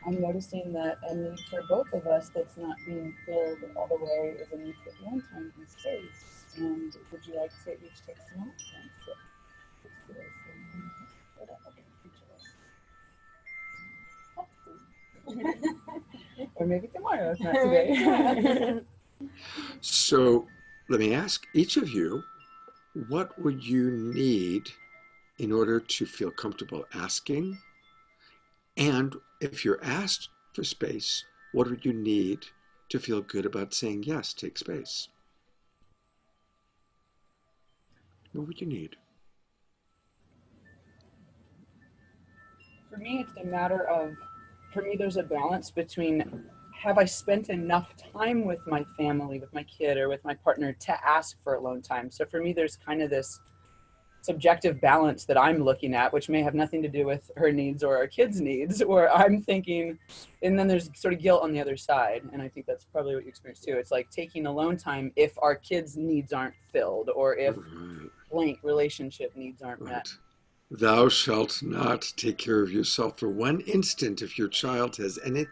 I'm noticing that a need for both of us that's not being filled all the way is a need for alone time and space. And would you like to each take some action? Or maybe tomorrow, if not today. So let me ask each of you, what would you need in order to feel comfortable asking? And if you're asked for space, what would you need to feel good about saying yes, take space? What would you need? For me, it's a matter of, for me, there's a balance between have I spent enough time with my family, with my kid, or with my partner to ask for alone time? So for me, there's kind of this subjective balance that I'm looking at, which may have nothing to do with her needs or our kids' needs, or I'm thinking, and then there's sort of guilt on the other side. And I think that's probably what you experience too. It's like taking alone time if our kids' needs aren't filled, or if Right. blank relationship needs aren't met. Right. Thou shalt not take care of yourself for one instant if your child has any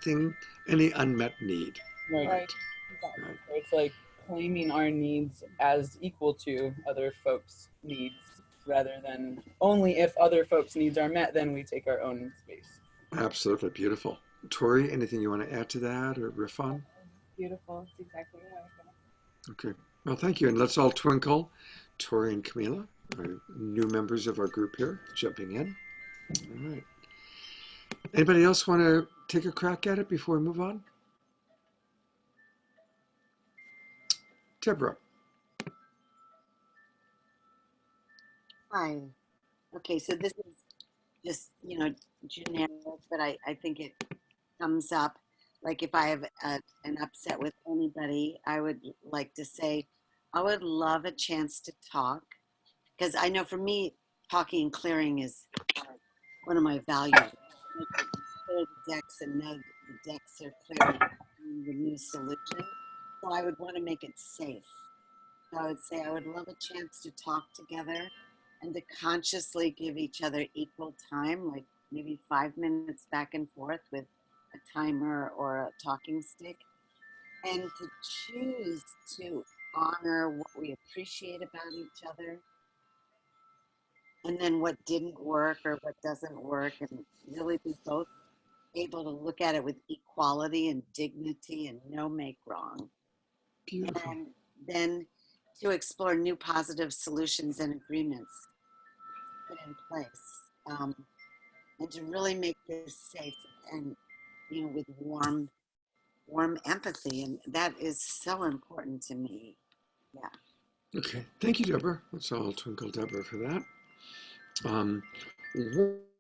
unmet need. Right. Right. Exactly. Right. So it's like claiming our needs as equal to other folks' needs rather than only if other folks' needs are met, then we take our own space. Absolutely beautiful. Tori, anything you want to add to that or riff on? Beautiful. It's exactly right. Okay. Well, thank you. And let's all twinkle. Tori and Camila are new members of our group here, jumping in. All right. Anybody else want to take a crack at it before we move on? Deborah. Hi. Okay, so this is just, generic, but I think it comes up. Like if I have an upset with anybody, I would like to say, I would love a chance to talk. Because I know for me, talking and clearing is one of my values. Clear the decks and know that the decks are clear and the new solution. So I would want to make it safe. So I would say I would love a chance to talk together and to consciously give each other equal time. Like maybe 5 minutes back and forth with a timer or a talking stick, and to choose to honor what we appreciate about each other, and then what didn't work or what doesn't work, and really be both able to look at it with equality and dignity and no make wrong. Beautiful. And then to explore new positive solutions and agreements put in place, and to really make this safe and, with warm empathy. And that is so important to me. Yeah. Okay. Thank you, Deborah. That's all Twinkle Deborah for that. Um,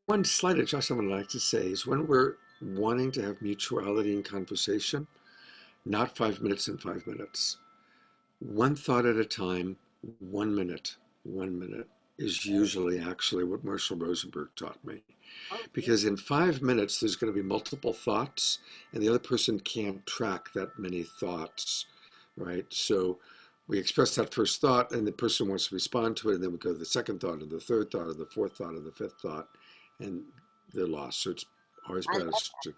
one slight adjustment I'd like to say is when we're wanting to have mutuality in conversation, not 5 minutes and 5 minutes. One thought at a time, 1 minute, 1 minute is usually actually what Marshall Rosenberg taught me. Because in 5 minutes, there's going to be multiple thoughts, and the other person can't track that many thoughts, right? So we express that first thought, and the person wants to respond to it, and then we go to the second thought, and the third thought, and the fourth thought, and the fifth thought, and they're lost. So it's always I best to.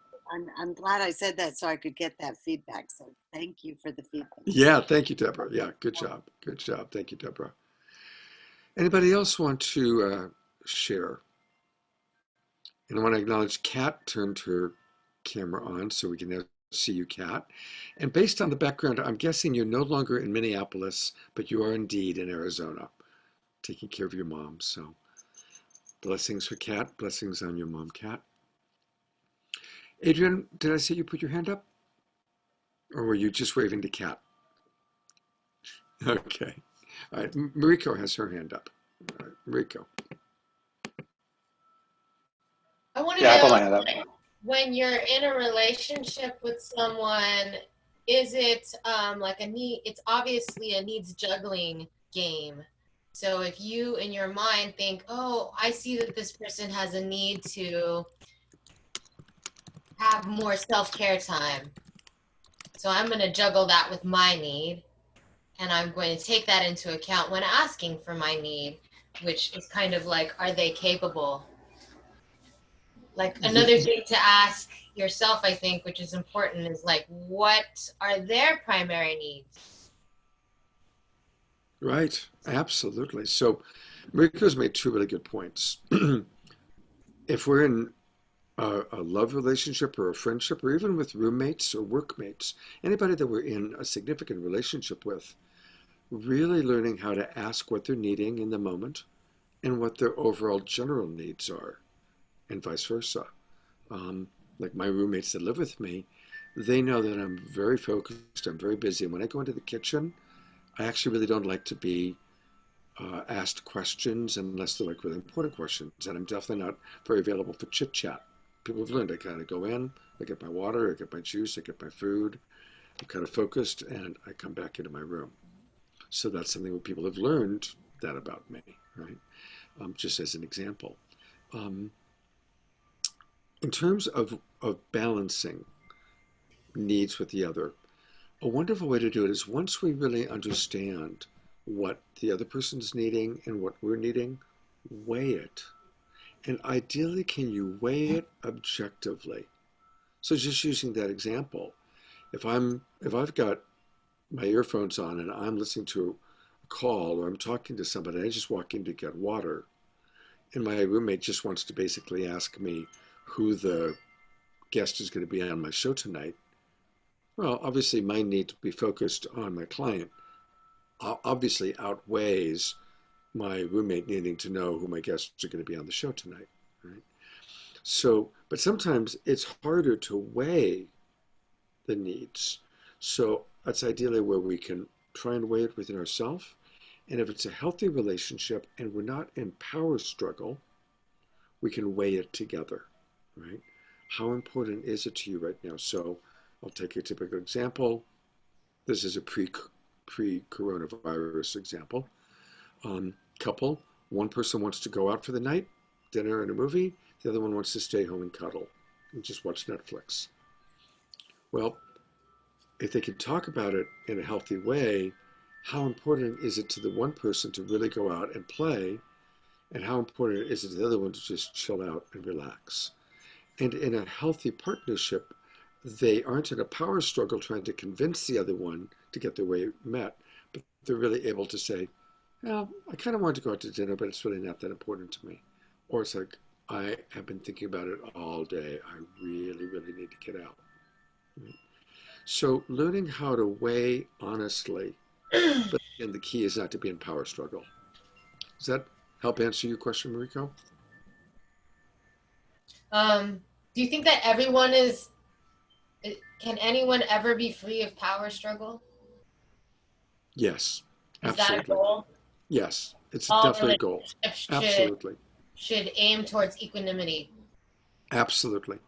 I'm glad I said that so I could get that feedback. So thank you for the feedback. Yeah, thank you, Deborah. Yeah, good job. Good job. Thank you, Deborah. Anybody else want to share? And I want to acknowledge Kat turned her camera on so we can now see you, Kat. And based on the background, I'm guessing you're no longer in Minneapolis, but you are indeed in Arizona, taking care of your mom. So blessings for Kat, blessings on your mom, Kat. Adrian, did I see you put your hand up? Or were you just waving to Kat? Okay. All right, Mariko has her hand up. All right, Mariko. I want to Yeah, I put my know, hand up. when you're in a relationship with someone, is it like a need? It's obviously a needs juggling game. So if you in your mind think, oh, I see that this person has a need to have more self-care time. So I'm going to juggle that with my need. And I'm going to take that into account when asking for my need, which is kind of like, are they capable? Like another thing to ask yourself, I think, which is important, is like, what are their primary needs? Right, absolutely. So Mariko's made two really good points. If we're in a love relationship or a friendship, or even with roommates or workmates, anybody that we're in a significant relationship with, really learning how to ask what they're needing in the moment and what their overall general needs are, and vice versa. Like my roommates that live with me, they know that I'm very focused, I'm very busy. And when I go into the kitchen, I actually really don't like to be asked questions unless they're like really important questions. And I'm definitely not very available for chit chat. People have learned I kind of go in, I get my water, I get my juice, I get my food, I'm kind of focused, and I come back into my room. So that's something that people have learned that about me, right? Just as an example. Um, in terms of balancing needs with the other, a wonderful way to do it is once we really understand what the other person's needing and what we're needing, weigh it. And ideally, can you weigh it objectively? So just using that example, if I've got my earphones on and I'm listening to a call or I'm talking to somebody, I just walk in to get water, and my roommate just wants to basically ask me who the guest is going to be on my show tonight. Well, obviously, my need to be focused on my client obviously outweighs my roommate needing to know who my guests are going to be on the show tonight, right? So, but sometimes it's harder to weigh the needs. So that's ideally where we can try and weigh it within ourselves. And if it's a healthy relationship and we're not in power struggle, we can weigh it together, right? How important is it to you right now? So I'll take a typical example. This is a pre-coronavirus example. Couple, one person wants to go out for the night, dinner and a movie. The other one wants to stay home and cuddle and just watch Netflix. Well, if they can talk about it in a healthy way, how important is it to the one person to really go out and play and how important it is to the other one to just chill out and relax. And in a healthy partnership, they aren't in a power struggle trying to convince the other one to get their way met, but they're really able to say, well, I kind of want to go out to dinner, but it's really not that important to me. Or it's like, I have been thinking about it all day. I really, really need to get out. So learning how to weigh honestly, but again, the key is not to be in power struggle. Does that help answer your question, Mariko? Do you think that everyone is, can anyone ever be free of power struggle? Yes, Is that a absolutely. goal? Yes, it's All definitely a goal. relationships Absolutely. should aim towards equanimity. Absolutely.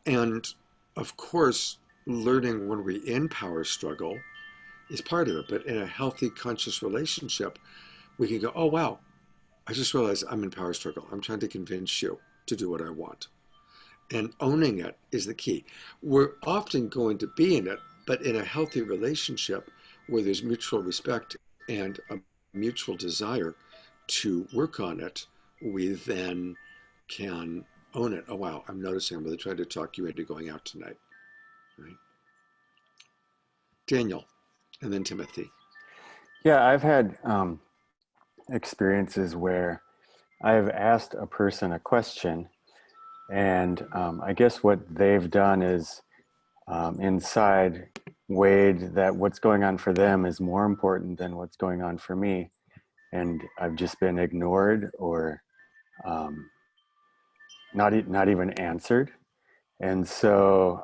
And of course, learning when we're in power struggle is part of it. But in a healthy, conscious relationship, we can go, oh, wow, I just realized I'm in power struggle. I'm trying to convince you to do what I want. And owning it is the key. We're often going to be in it, but in a healthy relationship where there's mutual respect and a mutual desire to work on it, we then can own it. Oh, wow, I'm noticing I'm really trying to talk you into going out tonight. Right? Daniel, and then Timothy. Yeah, I've had experiences where I've asked a person a question, and I guess what they've done is inside weighed that what's going on for them is more important than what's going on for me. And I've just been ignored or not even answered. And so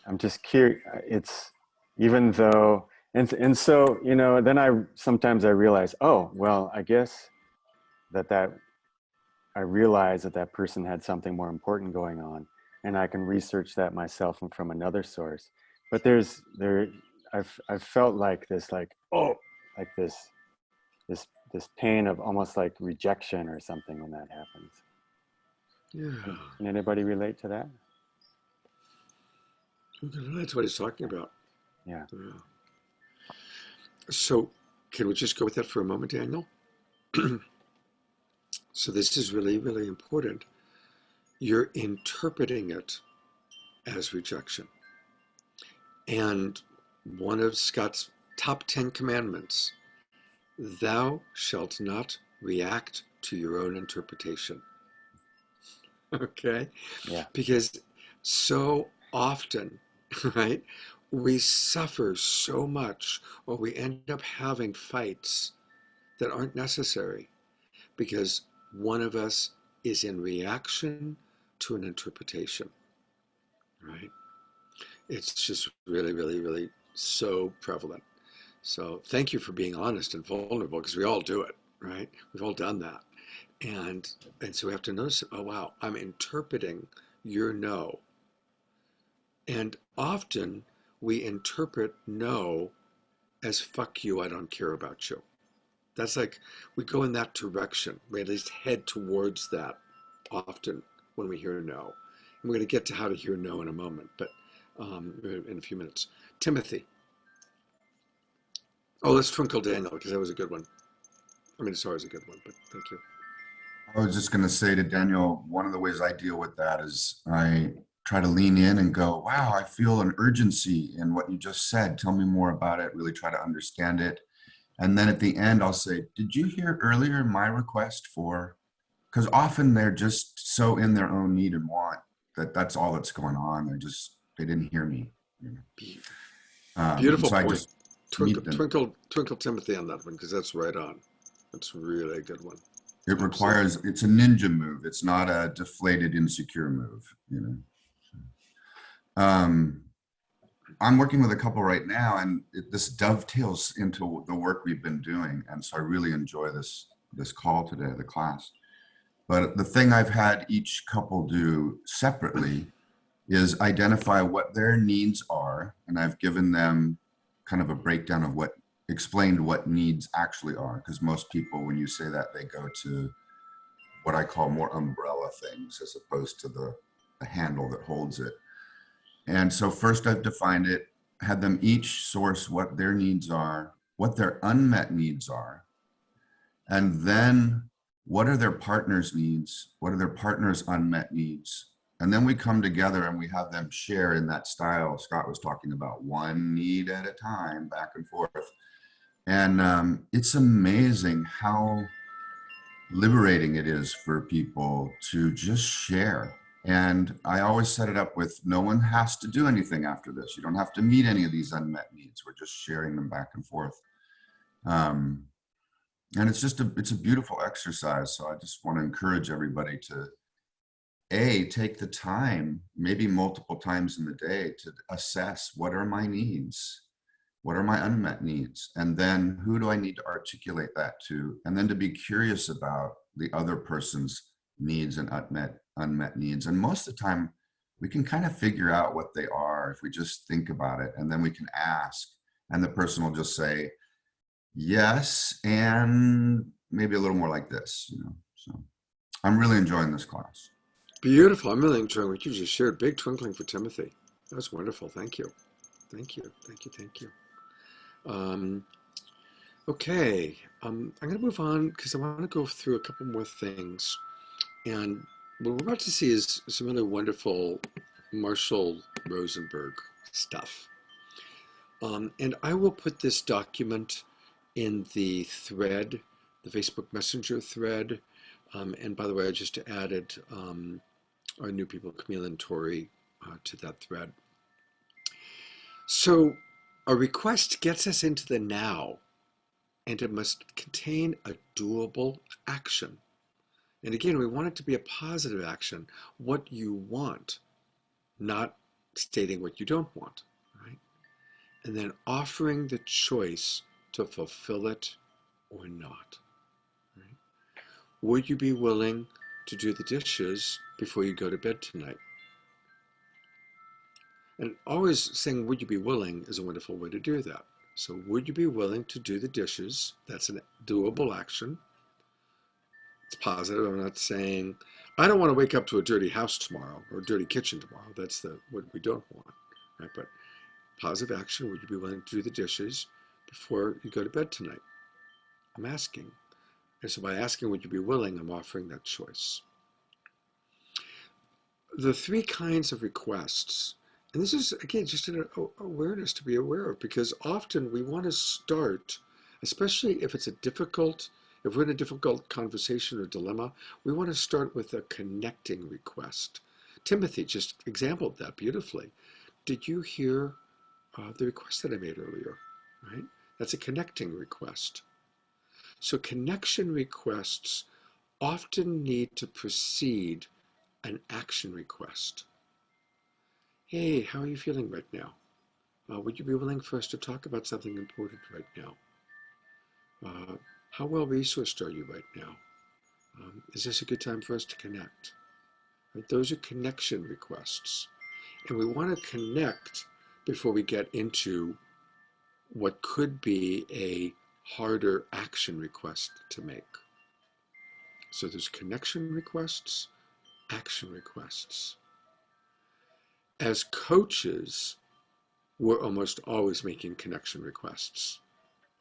I'm just curious. It's even though, and so, you know, then sometimes I realize, oh, well, I guess that I realize that that person had something more important going on, and I can research that myself and from another source. But I've felt like this, like, oh, like this pain of almost like rejection or something when that happens. Yeah. Can anybody relate to that? That's what he's talking about. Yeah. So can we just go with that for a moment, Daniel? So this is really, really important. You're interpreting it as rejection. And one of Scott's top 10 commandments, thou shalt not react to your own interpretation. Okay? Yeah. Because so often, right, we suffer so much, or we end up having fights that aren't necessary because one of us is in reaction to an interpretation, right? It's just really, really, really so prevalent. So thank you for being honest and vulnerable, because we all do it, right? We've all done that. And so we have to notice, oh wow, I'm interpreting your no. And often we interpret no as fuck you, I don't care about you. That's like, we go in that direction. We at least head towards that often when we hear no. And we're going to get to how to hear no in a moment, but in a few minutes. Timothy. Oh, let's twinkle Daniel, because that was a good one. I mean, it's always a good one, but thank you. I was just going to say to Daniel, one of the ways I deal with that is I try to lean in and go, wow, I feel an urgency in what you just said. Tell me more about it. Really try to understand it. And then at the end, I'll say, did you hear earlier my request for, because often they're just so in their own need and want that that's all that's going on. They didn't hear me. You know? Beautiful so I point. just Twinkle Timothy on that one, because that's right on. That's really a good one. It requires, it's a ninja move. It's not a deflated, insecure move, you know. I'm working with a couple right now, and this dovetails into the work we've been doing. And so I really enjoy this call today, the class. But the thing I've had each couple do separately is identify what their needs are. And I've given them kind of a breakdown of explained what needs actually are. Because most people, when you say that, they go to what I call more umbrella things as opposed to the handle that holds it. And so first I've defined it, had them each source what their needs are, what their unmet needs are, And then what are their partner's needs? What are their partner's unmet needs? And then we come together and we have them share in that style Scott was talking about, one need at a time, back and forth. And it's amazing how liberating it is for people to just share. And I always set it up with no one has to do anything after this. You don't have to meet any of these unmet needs. We're just sharing them back and forth. And it's a beautiful exercise. So I just want to encourage everybody to take the time, maybe multiple times in the day, to assess what are my needs, what are my unmet needs, and then who do I need to articulate that to, and then to be curious about the other person's needs and unmet needs. And most of the time, we can kind of figure out what they are if we just think about it, and then we can ask, and the person will just say yes, and maybe a little more like this, you know. So I'm really enjoying this class. Beautiful. I'm really enjoying what you just shared. Big twinkling for Timothy. That was wonderful. Thank you. Thank you. Thank you. Thank you. Okay. I'm going to move on because I want to go through a couple more things. And what we're about to see is some really wonderful Marshall Rosenberg stuff. And I will put this document in the thread, the Facebook Messenger thread. And by the way, I just added our new people, Camille and Tori, to that thread. So a request gets us into the now, and it must contain a doable action. And again, we want it to be a positive action, what you want, not stating what you don't want, right? And then offering the choice to fulfill it or not, right? Would you be willing to do the dishes before you go to bed tonight? And always saying, would you be willing, is a wonderful way to do that. So would you be willing to do the dishes? That's a doable action. It's positive. I'm not saying, I don't want to wake up to a dirty house tomorrow or a dirty kitchen tomorrow. That's what we don't want, right? But positive action, would you be willing to do the dishes before you go to bed tonight? I'm asking. And so by asking, would you be willing, I'm offering that choice. The three kinds of requests, and this is, again, just an awareness to be aware of, because often we want to start, especially if it's if we're in a difficult conversation or dilemma, we want to start with a connecting request. Timothy just exampled that beautifully. Did you hear the request that I made earlier, right? That's a connecting request. So connection requests often need to precede an action request. Hey, how are you feeling right now? Would you be willing for us to talk about something important right now? How well resourced are you right now? Is this a good time for us to connect? Right? Those are connection requests. And we want to connect before we get into what could be a harder action request to make. So there's connection requests, action requests. As coaches, we're almost always making connection requests.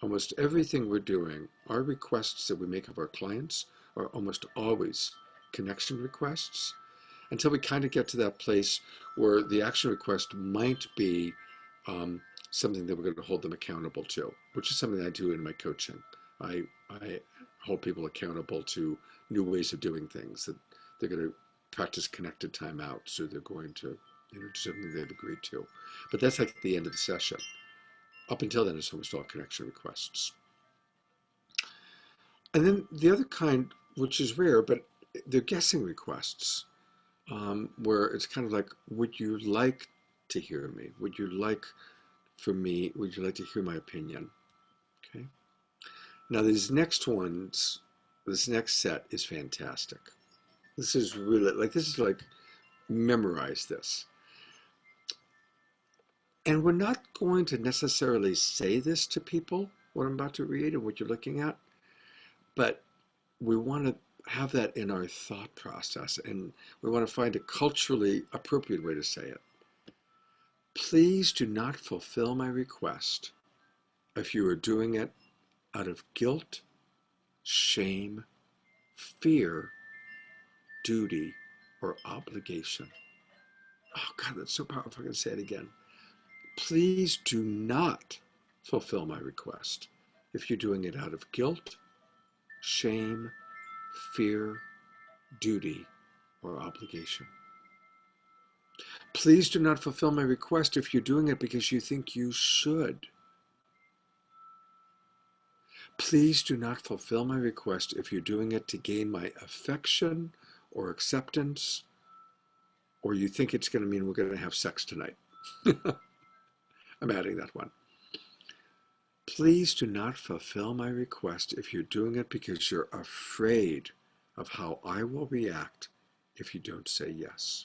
Almost everything we're doing, our requests that we make of our clients are almost always connection requests, until we kind of get to that place where the action request might be something that we're going to hold them accountable to, which is something I do in my coaching. I hold people accountable to new ways of doing things, that they're going to practice connected timeouts, so they're going to do something they've agreed to. But that's like the end of the session. Up until then, it's almost all connection requests. And then the other kind, which is rare, but they're guessing requests, where it's kind of like, would you like to hear me? Would you like would you like to hear my opinion? Okay. Now these next ones, this next set is fantastic. This is like, memorize this. And we're not going to necessarily say this to people, what I'm about to read and what you're looking at, but we want to have that in our thought process, and we want to find a culturally appropriate way to say it. Please do not fulfill my request if you are doing it out of guilt, shame, fear, duty, or obligation. Oh God, that's so powerful. I'm going to say it again. Please do not fulfill my request if you're doing it out of guilt, shame, fear, duty, or obligation. Please do not fulfill my request if you're doing it because you think you should. Please do not fulfill my request if you're doing it to gain my affection or acceptance, or you think it's going to mean we're going to have sex tonight. I'm adding that one. Please do not fulfill my request if you're doing it because you're afraid of how I will react if you don't say yes.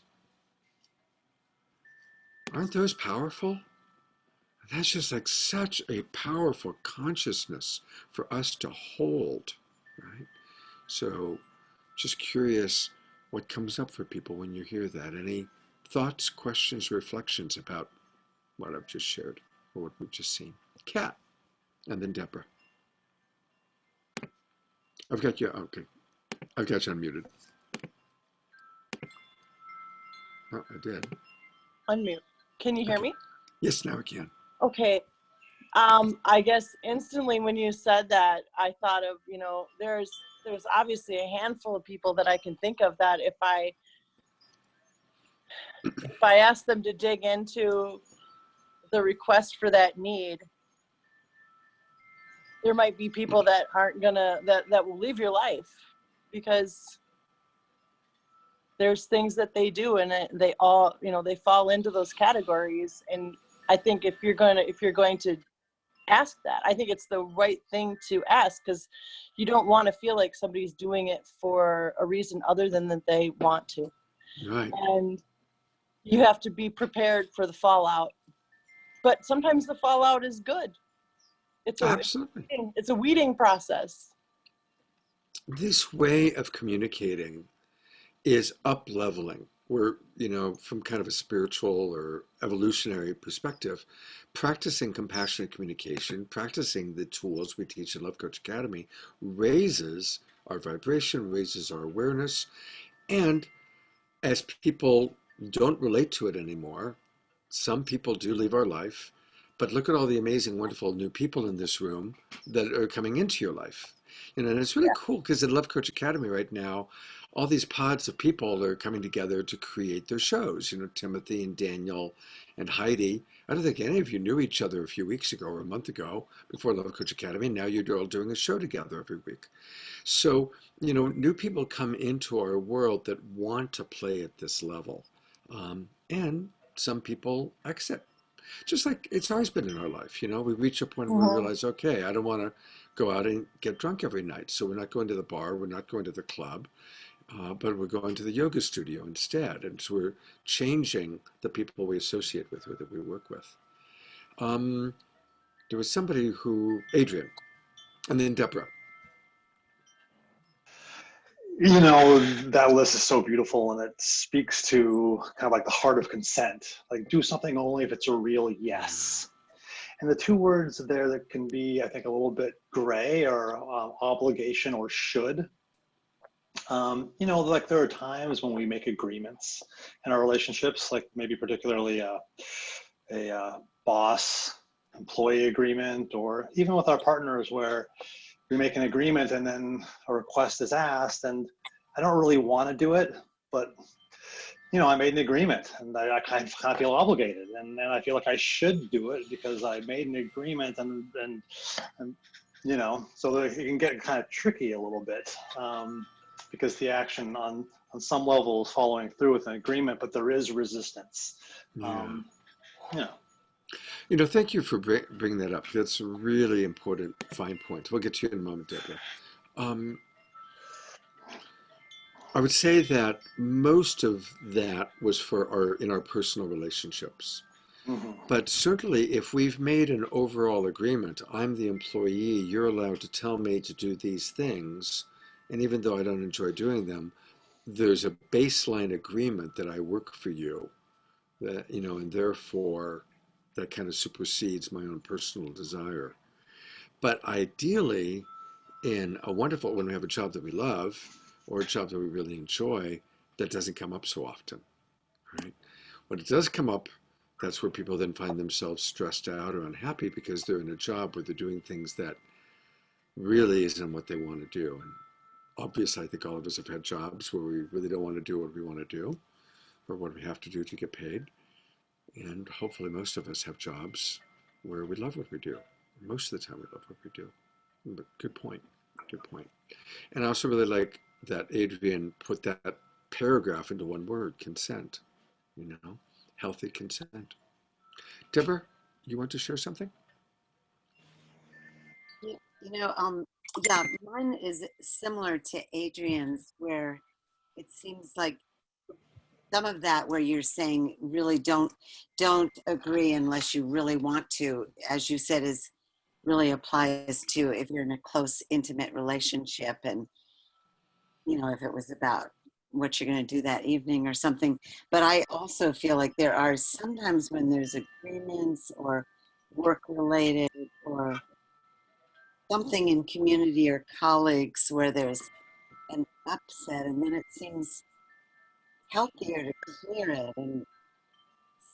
Aren't those powerful? That's just like such a powerful consciousness for us to hold, right? So just curious what comes up for people when you hear that. Any thoughts, questions, reflections about what I've just shared or what we've just seen? Kat, and then Deborah. I've got you, okay. I've got you unmuted. Oh, I did. Unmute. Can you hear Okay. me? Yes, now I can. Okay. I guess instantly when you said that, I thought of, there's obviously a handful of people that I can think of that if I ask them to dig into the request for that need, there might be people that aren't gonna, that will leave your life because there's things that they do and they all, they fall into those categories. And I think if you're going to ask that, I think it's the right thing to ask, because you don't want to feel like somebody's doing it for a reason other than that they want to. Right. And you have to be prepared for the fallout. But sometimes the fallout is good. Absolutely. It's a weeding process. This way of communicating is up-leveling. We're, from kind of a spiritual or evolutionary perspective, practicing compassionate communication, practicing the tools we teach in Love Coach Academy raises our vibration, raises our awareness, and as people don't relate to it anymore, some people do leave our life, but look at all the amazing, wonderful new people in this room that are coming into your life. And it's really cool because in Love Coach Academy right now, all these pods of people are coming together to create their shows. Timothy and Daniel and Heidi. I don't think any of you knew each other a few weeks ago or a month ago before Love Coach Academy. Now you're all doing a show together every week. So, new people come into our world that want to play at this level. And some people exit. Just like it's always been in our life, we reach a point where we realize, okay, I don't want to go out and get drunk every night. So we're not going to the bar, we're not going to the club, but we're going to the yoga studio instead. And so we're changing the people we associate with or that we work with. There was somebody Adrian, and then Deborah. That list is so beautiful, and it speaks to kind of like the heart of consent. Like, do something only if it's a real yes. And the two words there that can be, I think, a little bit gray are obligation or should. Like there are times when we make agreements in our relationships, like maybe particularly a boss-employee agreement, or even with our partners where we make an agreement and then a request is asked and I don't really want to do it, but I made an agreement and I kind of feel obligated, and I feel like I should do it because I made an agreement and so that it can get kind of tricky a little bit because the action on some level is following through with an agreement, but there is resistance. Thank you for bringing that up. That's a really important fine point. We'll get to you in a moment, Deborah. I would say that most of that was in our personal relationships. Mm-hmm. But certainly if we've made an overall agreement, I'm the employee, you're allowed to tell me to do these things, and even though I don't enjoy doing them, there's a baseline agreement that I work for you, that, and therefore that kind of supersedes my own personal desire. But ideally, in a wonderful, when we have a job that we love or a job that we really enjoy, that doesn't come up so often, right? When it does come up, that's where people then find themselves stressed out or unhappy because they're in a job where they're doing things that really isn't what they want to do. And obviously, I think all of us have had jobs where we really don't want to do what we want to do or what we have to do to get paid. And hopefully, most of us have jobs where we love what we do. Most of the time, we love what we do. But good point. Good point. And I also really like that Adrian put that paragraph into one word, consent. You know, healthy consent. Deborah, you want to share something? You know, yeah, mine is similar to Adrian's, where it seems like some of that where you're saying really don't agree unless you really want to, as you said, is really applies to if you're in a close, intimate relationship, and you know, if it was about what you're going to do that evening or something. But I also feel like there are sometimes when there's agreements or work related or something in community or colleagues where there's an upset, and then it seems healthier to clear it and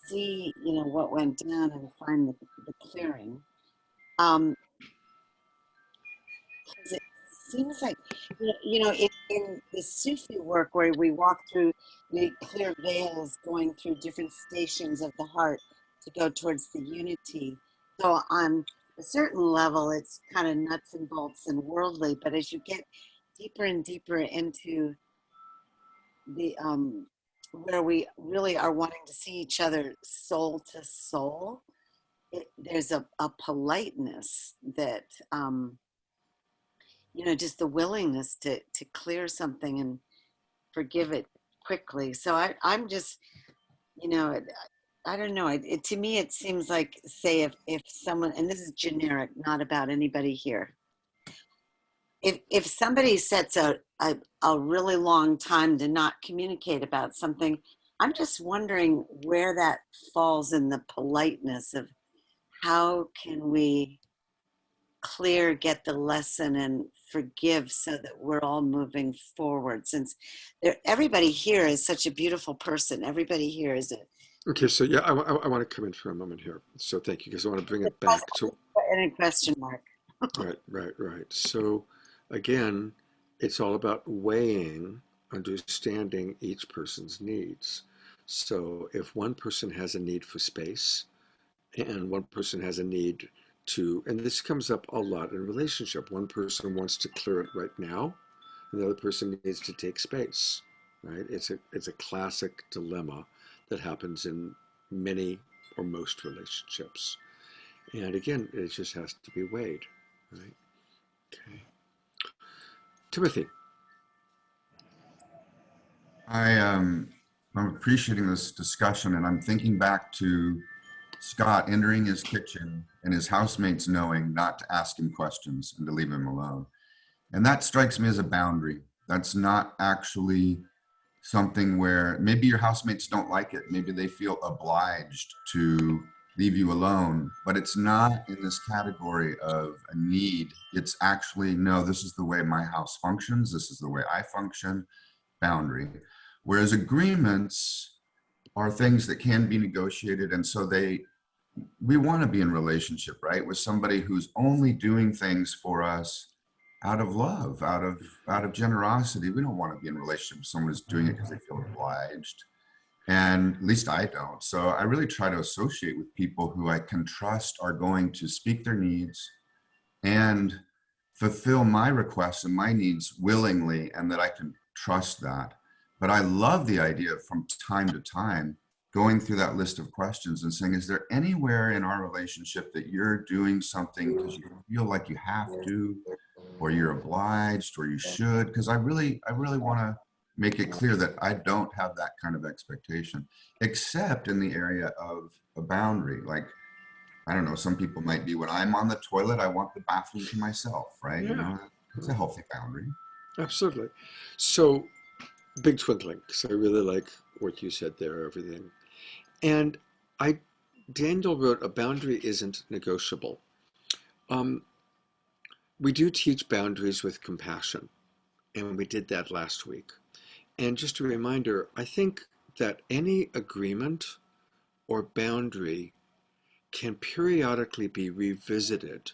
see, you know, what went down and find the clearing. Um, 'Cause it seems like, you know, in the Sufi work where we walk through, we clear veils going through different stations of the heart to go towards the unity. So on a certain level, it's kind of nuts and bolts and worldly, but as you get deeper and deeper into the where we really are wanting to see each other soul to soul, there's a politeness that you know, just the willingness to clear something and forgive it quickly. So I'm just, you know, I don't know. To me, it seems like, say, if someone, and this is generic, not about anybody here. If somebody sets a really long time to not communicate about something, I'm just wondering where that falls in the politeness of how can we clear, get the lesson, and forgive so that we're all moving forward. Since everybody here is such a beautiful person, everybody here is a Okay, so yeah, I want to come in for a moment here. So thank you, because I want to bring it back to any question mark. right. So again, it's all about weighing, understanding each person's needs. So if one person has a need for space and one person has a need to, and this comes up a lot in a relationship, one person wants to clear it right now, and the other person needs to take space, right? It's a classic dilemma that happens in many or most relationships. And again, it just has to be weighed, right? Okay. Timothy. I'm appreciating this discussion, and I'm thinking back to Scott entering his kitchen and his housemates knowing not to ask him questions and to leave him alone. And that strikes me as a boundary. That's not actually something where maybe your housemates don't like it. Maybe they feel obliged to leave you alone, but it's not in this category of a need. It's actually, no, this is the way my house functions. This is the way I function, boundary. Whereas agreements are things that can be negotiated. And so we want to be in relationship, right? With somebody who's only doing things for us out of love, out of generosity. We don't want to be in a relationship with someone who's doing it because they feel obliged. And at least I don't. So I really try to associate with people who I can trust are going to speak their needs and fulfill my requests and my needs willingly, and that I can trust that. But I love the idea of, from time to time, going through that list of questions and saying, is there anywhere in our relationship that you're doing something because you feel like you have to, or you're obliged, or you should? Because I really want to make it clear that I don't have that kind of expectation, except in the area of a boundary. Like, I don't know, some people might be, when I'm on the toilet, I want the bathroom to myself, right? Yeah. You know, it's a healthy boundary. Absolutely. So big twinkling, because I really like what you said there, everything. And Daniel wrote, a boundary isn't negotiable. Um, we do teach boundaries with compassion, and we did that last week. And just a reminder, I think that any agreement or boundary can periodically be revisited,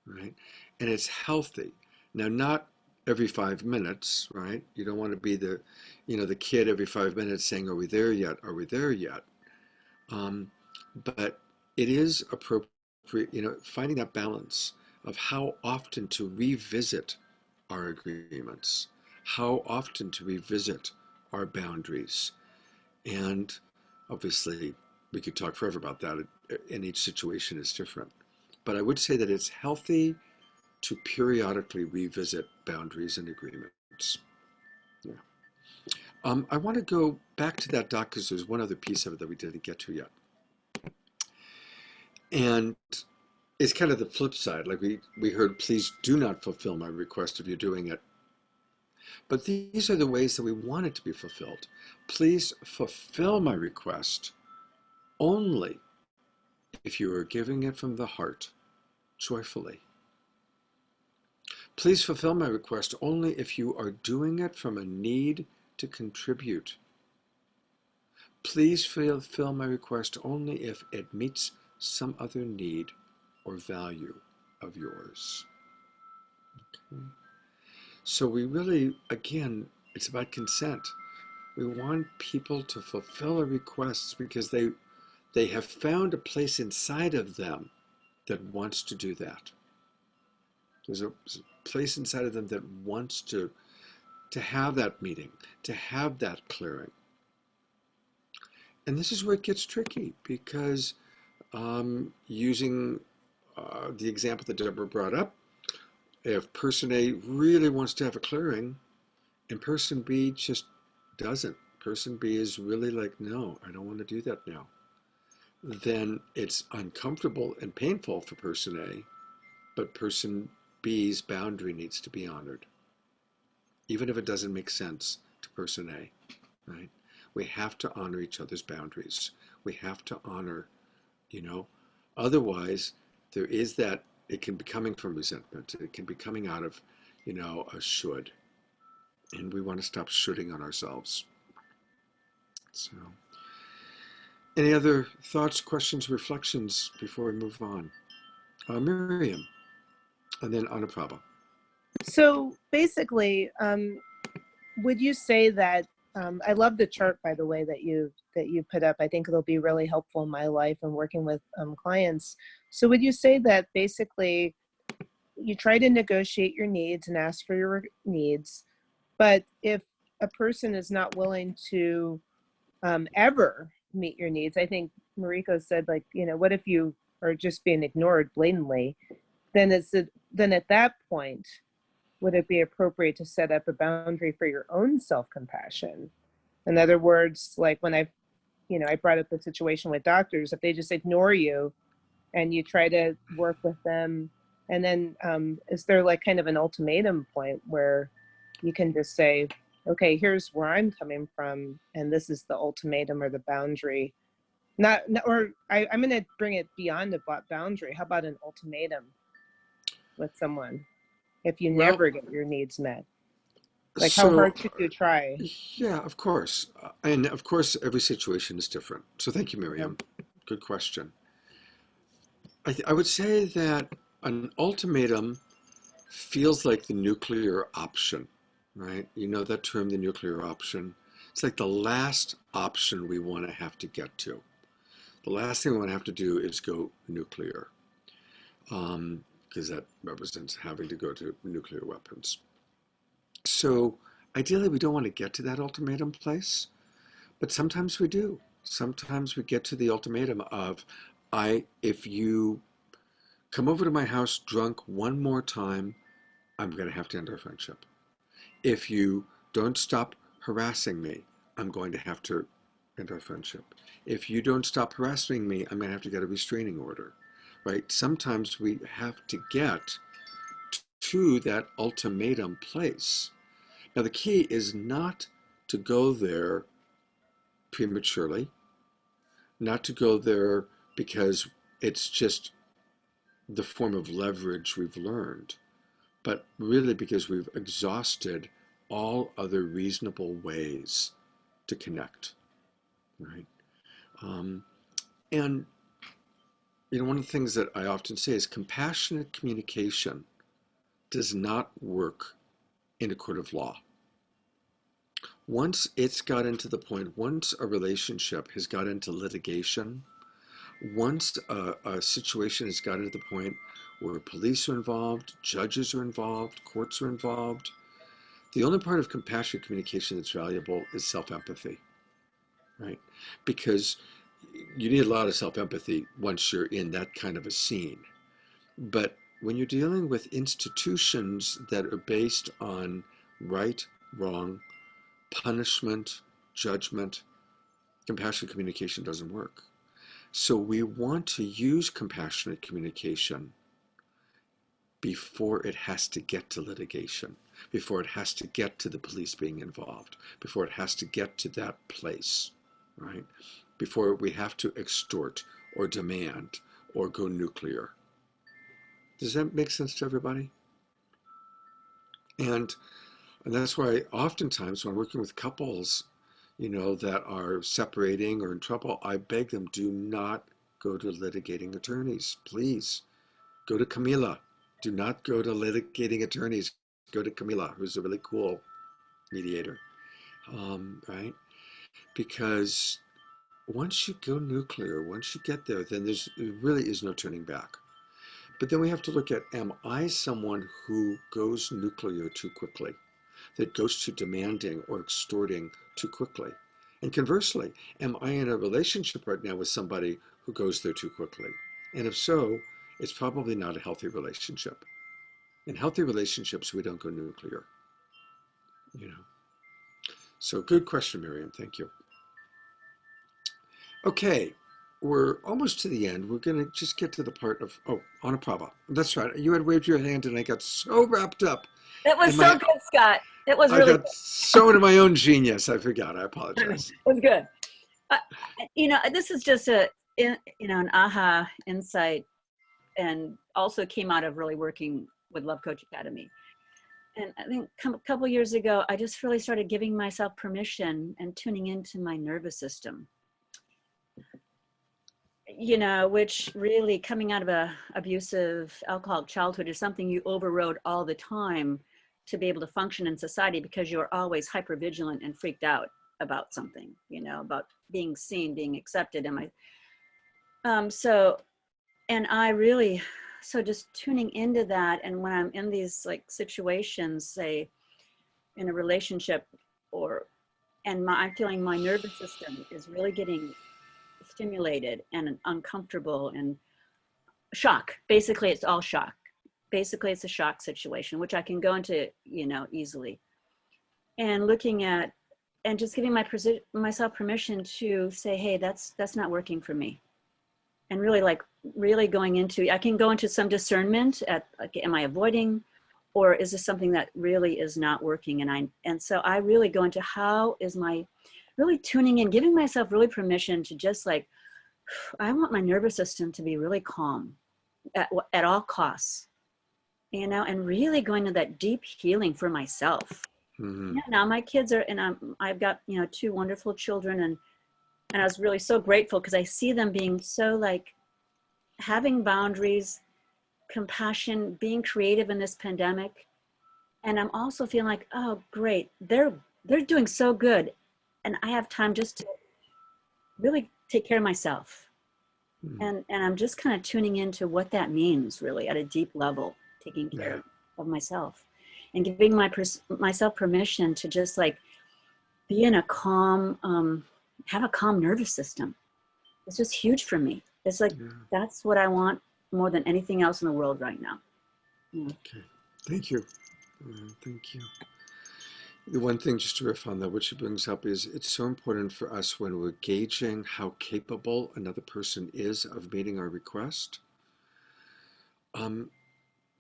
right? And it's healthy. Now, not every 5 minutes, right? You don't want to be the kid every 5 minutes saying, "Are we there yet? Are we there yet?" Um, but it is appropriate, finding that balance of how often to revisit our agreements, how often to revisit our boundaries. And obviously, we could talk forever about that, and each situation is different. But I would say that it's healthy to periodically revisit boundaries and agreements. Yeah. I want to go back to that doc because there's one other piece of it that we didn't get to yet. And it's kind of the flip side. Like we heard, please do not fulfill my request if you're doing it. But these are the ways that we want it to be fulfilled. Please fulfill my request only if you are giving it from the heart, joyfully. Please fulfill my request only if you are doing it from a need to contribute. Please fulfill my request only if it meets some other need or value of yours. Okay. So we really, again, it's about consent. We want people to fulfill our requests because they have found a place inside of them that wants to do that. There's a place inside of them that wants to have that meeting, to have that clearing. And this is where it gets tricky because using the example that Deborah brought up, if person A really wants to have a clearing and person B just doesn't, person B is really like, no, I don't want to do that now, then it's uncomfortable and painful for person A, but person B's boundary needs to be honored, even if it doesn't make sense to person A, right? We have to honor each other's boundaries. We have to honor, otherwise there is that, it can be coming from resentment. It can be coming out of, a should. And we want to stop shoulding on ourselves. So, any other thoughts, questions, reflections before we move on? Miriam, and then Anuprabha. So basically, would you say that I love the chart, by the way, that you put up. I think it'll be really helpful in my life and working with clients. So would you say that basically you try to negotiate your needs and ask for your needs, but if a person is not willing to ever meet your needs, I think Mariko said, like, what if you are just being ignored blatantly? Then at that point, would it be appropriate to set up a boundary for your own self-compassion? In other words, like when I brought up the situation with doctors, if they just ignore you and you try to work with them, and then is there like kind of an ultimatum point where you can just say, okay, here's where I'm coming from, and this is the ultimatum or the boundary. I'm going to bring it beyond a boundary. How about an ultimatum with someone if you never get your needs met? Like, how hard should you try? Yeah, of course. And of course, every situation is different. So thank you, Miriam. Good question. I would say that an ultimatum feels like the nuclear option, right? You know that term, the nuclear option? It's like the last option we want to have to get to. The last thing we want to have to do is go nuclear, because that represents having to go to nuclear weapons. So ideally, we don't want to get to that ultimatum place, but sometimes we do. Sometimes we get to the ultimatum of, if you come over to my house drunk one more time, I'm going to have to end our friendship. If you don't stop harassing me, I'm going to have to end our friendship. If you don't stop harassing me, I'm going to have to get a restraining order, right? Sometimes we have to get to that ultimatum place. Now, the key is not to go there prematurely, not to go there because it's just the form of leverage we've learned, but really because we've exhausted all other reasonable ways to connect, right? Um, and one of the things that I often say is compassionate communication does not work in a court of law. Once it's got into the point, once a relationship has got into litigation, once a situation has got to the point where police are involved, judges are involved, courts are involved, the only part of compassionate communication that's valuable is self-empathy, right? Because you need a lot of self-empathy once you're in that kind of a scene. But when you're dealing with institutions that are based on right, wrong, punishment, judgment, compassionate communication doesn't work. So we want to use compassionate communication before it has to get to litigation, before it has to get to the police being involved, before it has to get to that place, right? Before we have to extort or demand or go nuclear. Does that make sense to everybody? And that's why oftentimes when working with couples, that are separating or in trouble, I beg them, do not go to litigating attorneys. Please go to Camila. Do not go to litigating attorneys. Go to Camila, who's a really cool mediator, right? Because once you go nuclear, once you get there, then there really is no turning back. But then we have to look at, am I someone who goes nuclear too quickly, that goes to demanding or extorting too quickly? And conversely, am I in a relationship right now with somebody who goes there too quickly? And if so, it's probably not a healthy relationship. In healthy relationships, we don't go nuclear, So good question, Miriam. Thank you. Okay, we're almost to the end. We're going to just get to the part of, Anaprabha. That's right. You had waved your hand and I got so wrapped up. That was so good, Scott. It was I really got good. so into my own genius. I forgot. I It apologize. was good. This is just an aha insight, and also came out of really working with Love Coach Academy. And I think a couple years ago, I just really started giving myself permission and tuning into my nervous system. Which really, coming out of a abusive alcoholic childhood, is something you overrode all the time to be able to function in society, because you're always hypervigilant and freaked out about something, about being seen, being accepted. So just tuning into that. And when I'm in these situations, say in a relationship, I'm feeling my nervous system is really getting stimulated and uncomfortable and shock. Basically, it's all shock. Basically, it's a shock situation, which I can go into, easily. And looking at, and just giving myself permission to say, hey, that's not working for me. And really going into, I can go into some discernment at, am I avoiding, or is this something that really is not working? And so I really go into, how is my really tuning in, giving myself really permission to just I want my nervous system to be really calm at all costs, and really going to that deep healing for myself. Mm-hmm. Yeah, now my kids are, and I've got, 2 wonderful children, and I was really so grateful because I see them being so having boundaries, compassion, being creative in this pandemic. And I'm also feeling oh, great, they're doing so good. And I have time just to really take care of myself. Mm-hmm. And I'm just kind of tuning into what that means, really, at a deep level, taking care of myself and giving myself permission to just be in a calm, have a calm nervous system. It's just huge for me. It's that's what I want more than anything else in the world right now. Yeah. Okay, thank you. Thank you. The one thing, just to riff on that, what she brings up is, it's so important for us when we're gauging how capable another person is of meeting our request,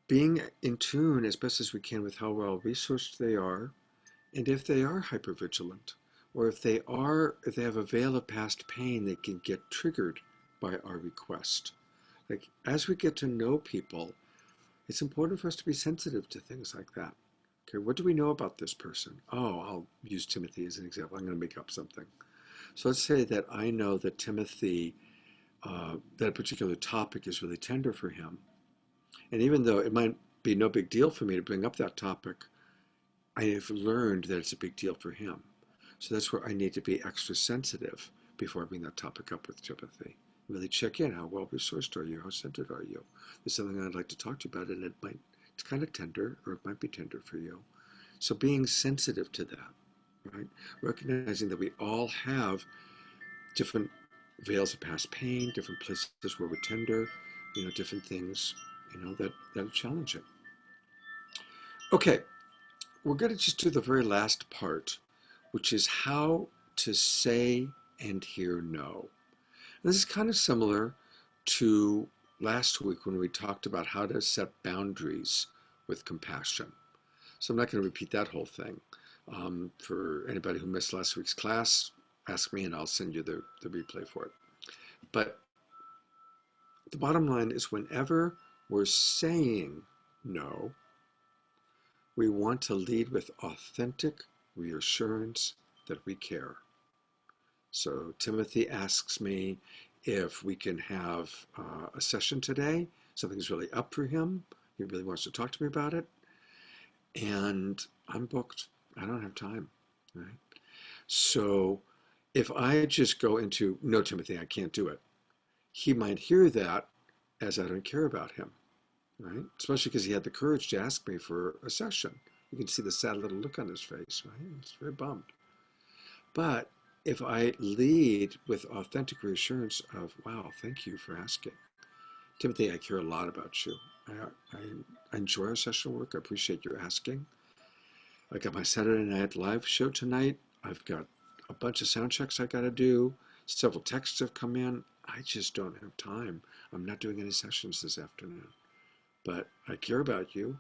being in tune as best as we can with how well resourced they are, and if they are hypervigilant, or if they have a veil of past pain that can get triggered by our request. As we get to know people, It's important for us to be sensitive to things like that. Okay, what do we know about this person? Oh, I'll use Timothy as an example. I'm going to make up something. So let's say that I know that Timothy, that a particular topic is really tender for him. And even though it might be no big deal for me to bring up that topic, I have learned that it's a big deal for him. So that's where I need to be extra sensitive before I bring that topic up with Timothy. Really check in. How well resourced are you? How centered are you? There's something I'd like to talk to you about, and it's kind of tender, or it might be tender for you. So being sensitive to that, right? Recognizing that we all have different veils of past pain, different places where we're tender, different things, that are challenging. Okay, we're going to just do the very last part, which is how to say and hear no. And this is kind of similar to last week when we talked about how to set boundaries with compassion. So I'm not going to repeat that whole thing. For anybody who missed last week's class, ask me and I'll send you the replay for it. But the bottom line is whenever we're saying no, we want to lead with authentic reassurance that we care. So Timothy asks me if we can have a session today. Something's really up for him. He really wants to talk to me about it. And I'm booked. I don't have time, right? So if I just go into, no, Timothy, I can't do it, he might hear that as I don't care about him, right? Especially because he had the courage to ask me for a session. You can see the sad little look on his face, right? He's very bummed. But if I lead with authentic reassurance of, wow, thank you for asking. Timothy, I care a lot about you. I enjoy our session work. I appreciate your asking. I got my Saturday Night Live show tonight. I've got a bunch of sound checks I got to do. Several texts have come in. I just don't have time. I'm not doing any sessions this afternoon. But I care about you,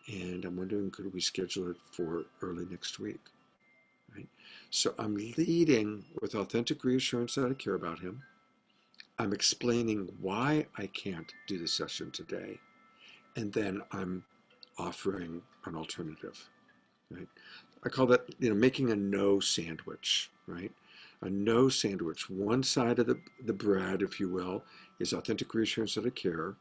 and I'm wondering, could we schedule it for early next week? Right? So I'm leading with authentic reassurance that I care about him. I'm explaining why I can't do the session today. And then I'm offering an alternative, right? I call that, making a no sandwich, right? A no sandwich. One side of the bread, if you will, is authentic reassurance that I care.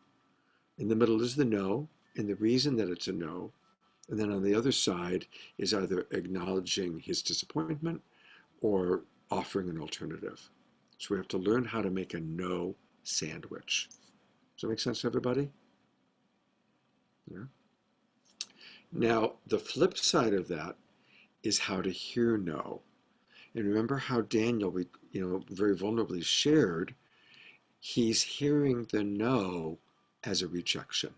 In the middle is the no, and the reason that it's a no. And then on the other side is either acknowledging his disappointment or offering an alternative. So we have to learn how to make a no sandwich. Does that make sense to everybody? Yeah. Now, the flip side of that is how to hear no. And remember how Daniel, very vulnerably shared, he's hearing the no as a rejection,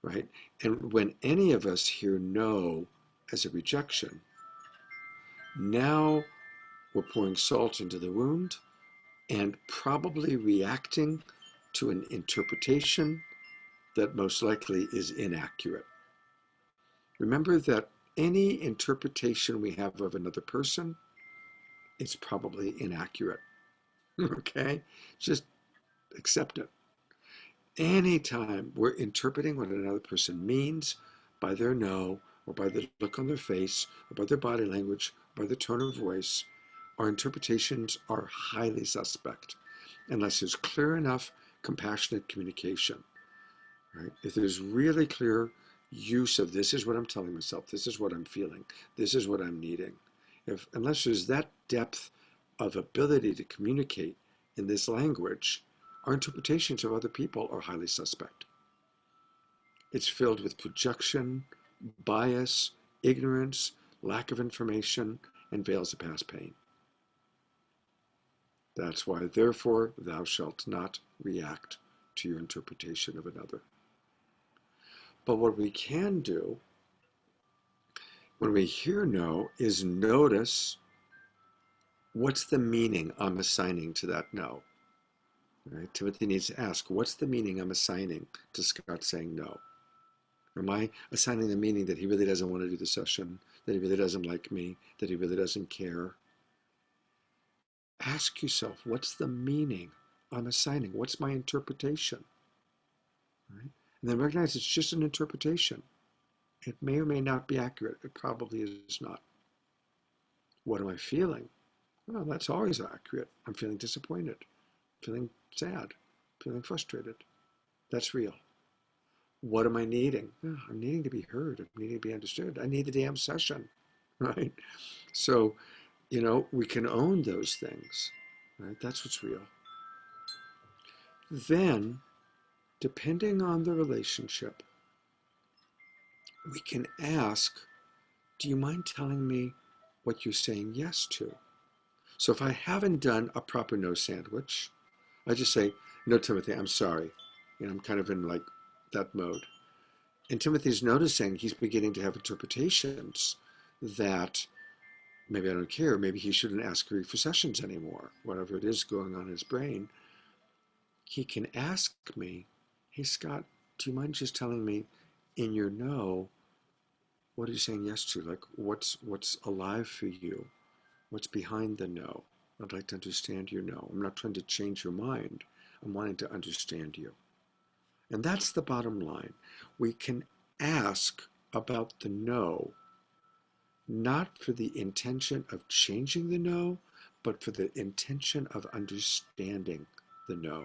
right? And when any of us hear no as a rejection, now we're pouring salt into the wound and probably reacting to an interpretation that most likely is inaccurate. Remember that any interpretation we have of another person is probably inaccurate. Okay? Just accept it. Anytime we're interpreting what another person means by their no, or by the look on their face, or by their body language, or by the tone of voice, our interpretations are highly suspect unless there's clear enough compassionate communication. Right? If there's really clear use of this is what I'm telling myself, this is what I'm feeling, this is what I'm needing. Unless there's that depth of ability to communicate in this language, our interpretations of other people are highly suspect. It's filled with projection, bias, ignorance, lack of information, and veils of past pain. That's why, therefore, thou shalt not react to your interpretation of another. But what we can do when we hear no is notice what's the meaning I'm assigning to that no. Right? Timothy needs to ask, what's the meaning I'm assigning to Scott saying no? Am I assigning the meaning that he really doesn't want to do the session, that he really doesn't like me, that he really doesn't care? Ask yourself, what's the meaning I'm assigning? What's my interpretation? Right? And then recognize it's just an interpretation. It may or may not be accurate. It probably is not. What am I feeling? Well, that's always accurate. I'm feeling disappointed, feeling sad, feeling frustrated. That's real. What am I needing? Oh, I'm needing to be heard. I'm needing to be understood. I need the damn session, right? So, we can own those things, right? That's what's real. Then, depending on the relationship, we can ask, do you mind telling me what you're saying yes to? So if I haven't done a proper no sandwich, I just say, no, Timothy, I'm sorry. I'm kind of in like that mode. And Timothy's noticing he's beginning to have interpretations that maybe I don't care, maybe he shouldn't ask me for sessions anymore, whatever it is going on in his brain. He can ask me, hey, Scott, do you mind just telling me in your no, what are you saying yes to? Like, what's alive for you? What's behind the no? I'd like to understand your no. I'm not trying to change your mind. I'm wanting to understand you. And that's the bottom line. We can ask about the no, not for the intention of changing the no, but for the intention of understanding the no.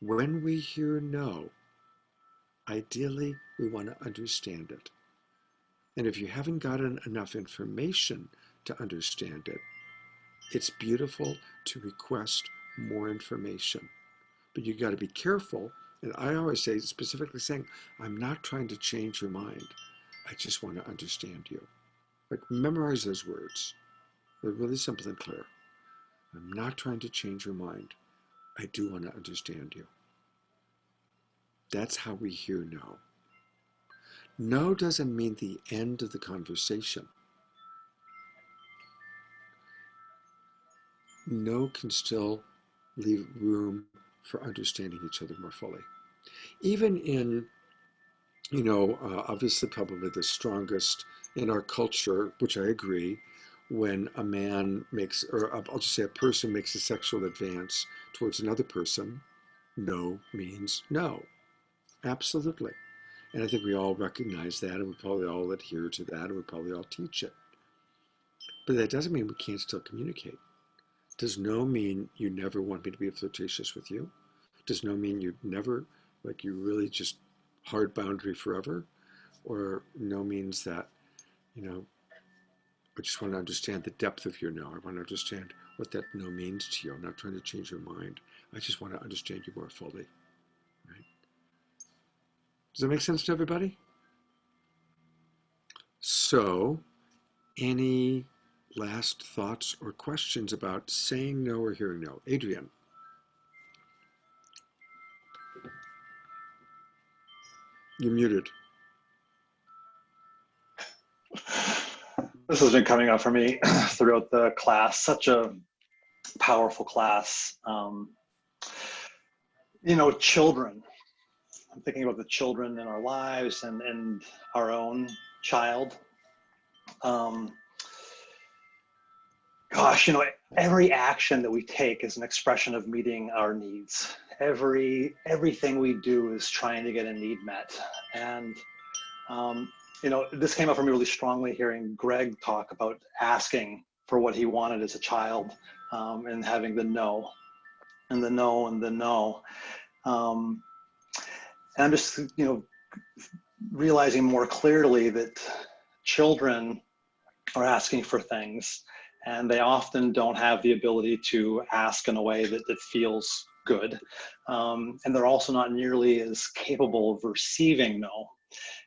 When we hear no, ideally we want to understand it. And if you haven't gotten enough information to understand it, it's beautiful to request more information. But you got to be careful. And I always say, specifically saying, I'm not trying to change your mind. I just want to understand you. Like, memorize those words. They're really simple and clear. I'm not trying to change your mind. I do want to understand you. That's how we hear no. No doesn't mean the end of the conversation. No can still leave room for understanding each other more fully. Even in, obviously probably the strongest in our culture, which I agree, when a man makes, or I'll just say a person makes a sexual advance towards another person, no means no. Absolutely. And I think we all recognize that, and we probably all adhere to that, and we probably all teach it. But that doesn't mean we can't still communicate. Does no mean you never want me to be flirtatious with you? Does no mean you never, like you really just hard boundary forever? Or no means that, I just want to understand the depth of your no. I want to understand what that no means to you. I'm not trying to change your mind. I just want to understand you more fully. Right? Does that make sense to everybody? So, any last thoughts or questions about saying no or hearing no? Adrian. You're muted. This has been coming up for me throughout the class. Such a powerful class. Children. I'm thinking about the children in our lives and our own child. Every action that we take is an expression of meeting our needs. Everything we do is trying to get a need met. And this came up for me really strongly hearing Greg talk about asking for what he wanted as a child, and having the no and the no and the no. And I'm just, realizing more clearly that children are asking for things, and they often don't have the ability to ask in a way that feels good. And they're also not nearly as capable of receiving no.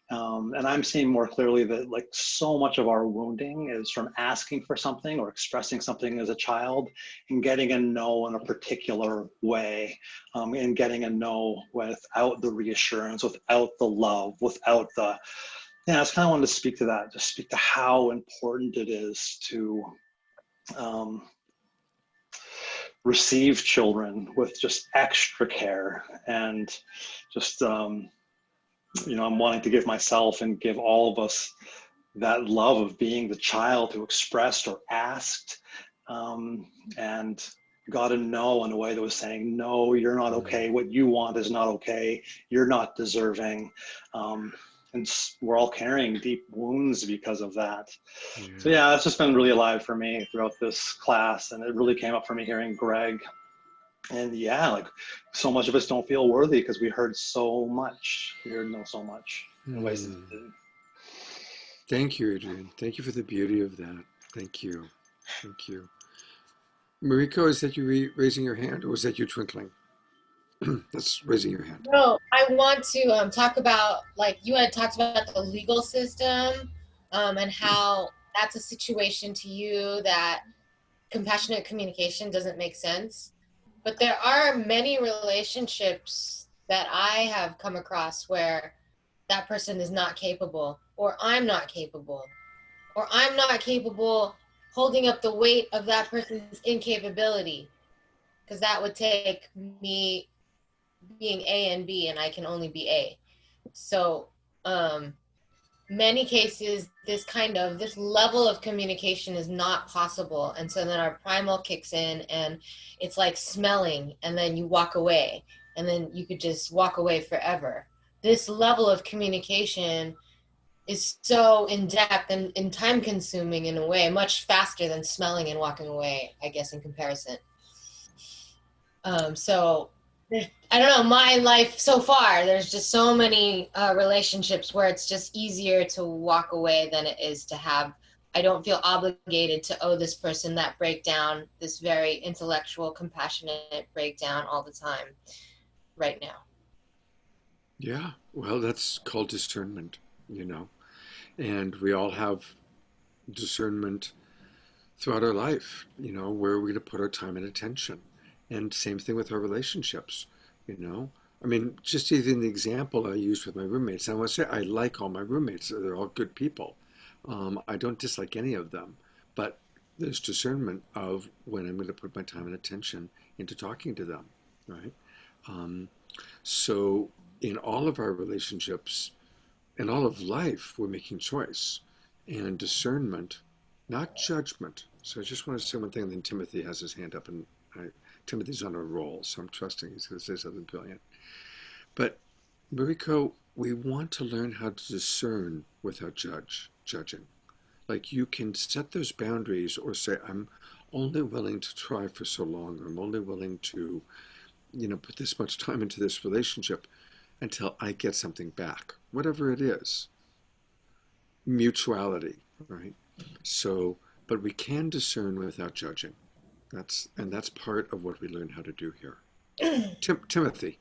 And I'm seeing more clearly that like so much of our wounding is from asking for something or expressing something as a child and getting a no in a particular way, and getting a no without the reassurance, without the love, without the, I just kind of wanted to speak to that, just speak to how important it is to receive children with just extra care and just, I'm wanting to give myself and give all of us that love of being the child who expressed or asked, and got a no in a way that was saying, no, you're not okay. What you want is not okay. You're not deserving. And we're all carrying deep wounds because of that. Yeah. So yeah, it's just been really alive for me throughout this class. And it really came up for me hearing Greg. And yeah, like so much of us don't feel worthy because we heard so much. We heard no so much in ways that didn't. Thank you, Adrian. Thank you for the beauty of that. Thank you. Thank you. Mariko, is that you raising your hand, or was that you twinkling? That's raising your hand. No, I want to talk about, like you had talked about the legal system and how that's a situation to you that compassionate communication doesn't make sense. But there are many relationships that I have come across where that person is not capable, or I'm not capable, or I'm not capable holding up the weight of that person's incapability, because that would take me being A and B, and I can only be A. So many cases, this level of communication is not possible. And so then our primal kicks in, and it's like smelling, and then you walk away, and then you could just walk away forever. This level of communication is so in depth and time consuming in a way, much faster than smelling and walking away, I guess, in comparison. So I don't know, my life so far, there's just so many relationships where it's just easier to walk away than it is to have. I don't feel obligated to owe this person that breakdown, this very intellectual, compassionate breakdown all the time right now. Yeah, well, that's called discernment, and we all have discernment throughout our life, where we're going to put our time and attention. And same thing with our relationships, I mean, just even the example I used with my roommates, I want to say I like all my roommates. They're all good people. I don't dislike any of them, but there's discernment of when I'm going to put my time and attention into talking to them, right? So in all of our relationships, in all of life, we're making choice and discernment, not judgment. So I just want to say one thing, and then Timothy has his hand up, and Timothy's on a roll, so I'm trusting he's going to say something brilliant. But Mariko, we want to learn how to discern without judging. Like you can set those boundaries or say, I'm only willing to try for so long, or I'm only willing to, put this much time into this relationship until I get something back, whatever it is. Mutuality, right? So, but we can discern without judging. That's part of what we learn how to do here. Timothy.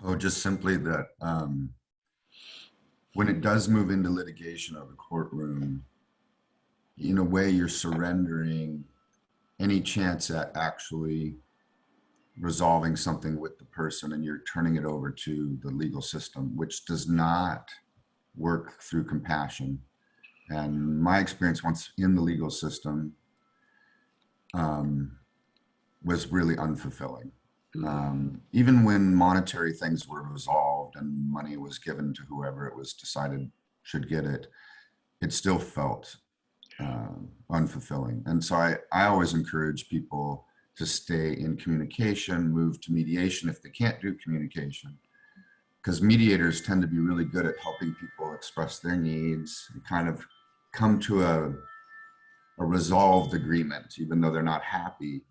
Oh, just simply that when it does move into litigation or the courtroom, in a way you're surrendering any chance at actually resolving something with the person, and you're turning it over to the legal system, which does not work through compassion. And my experience once in the legal system was really unfulfilling. Even when monetary things were resolved and money was given to whoever it was decided should get it, it still felt unfulfilling. And so I always encourage people to stay in communication, move to mediation if they can't do communication, because mediators tend to be really good at helping people express their needs and kind of come to a resolved agreement, even though they're not happy,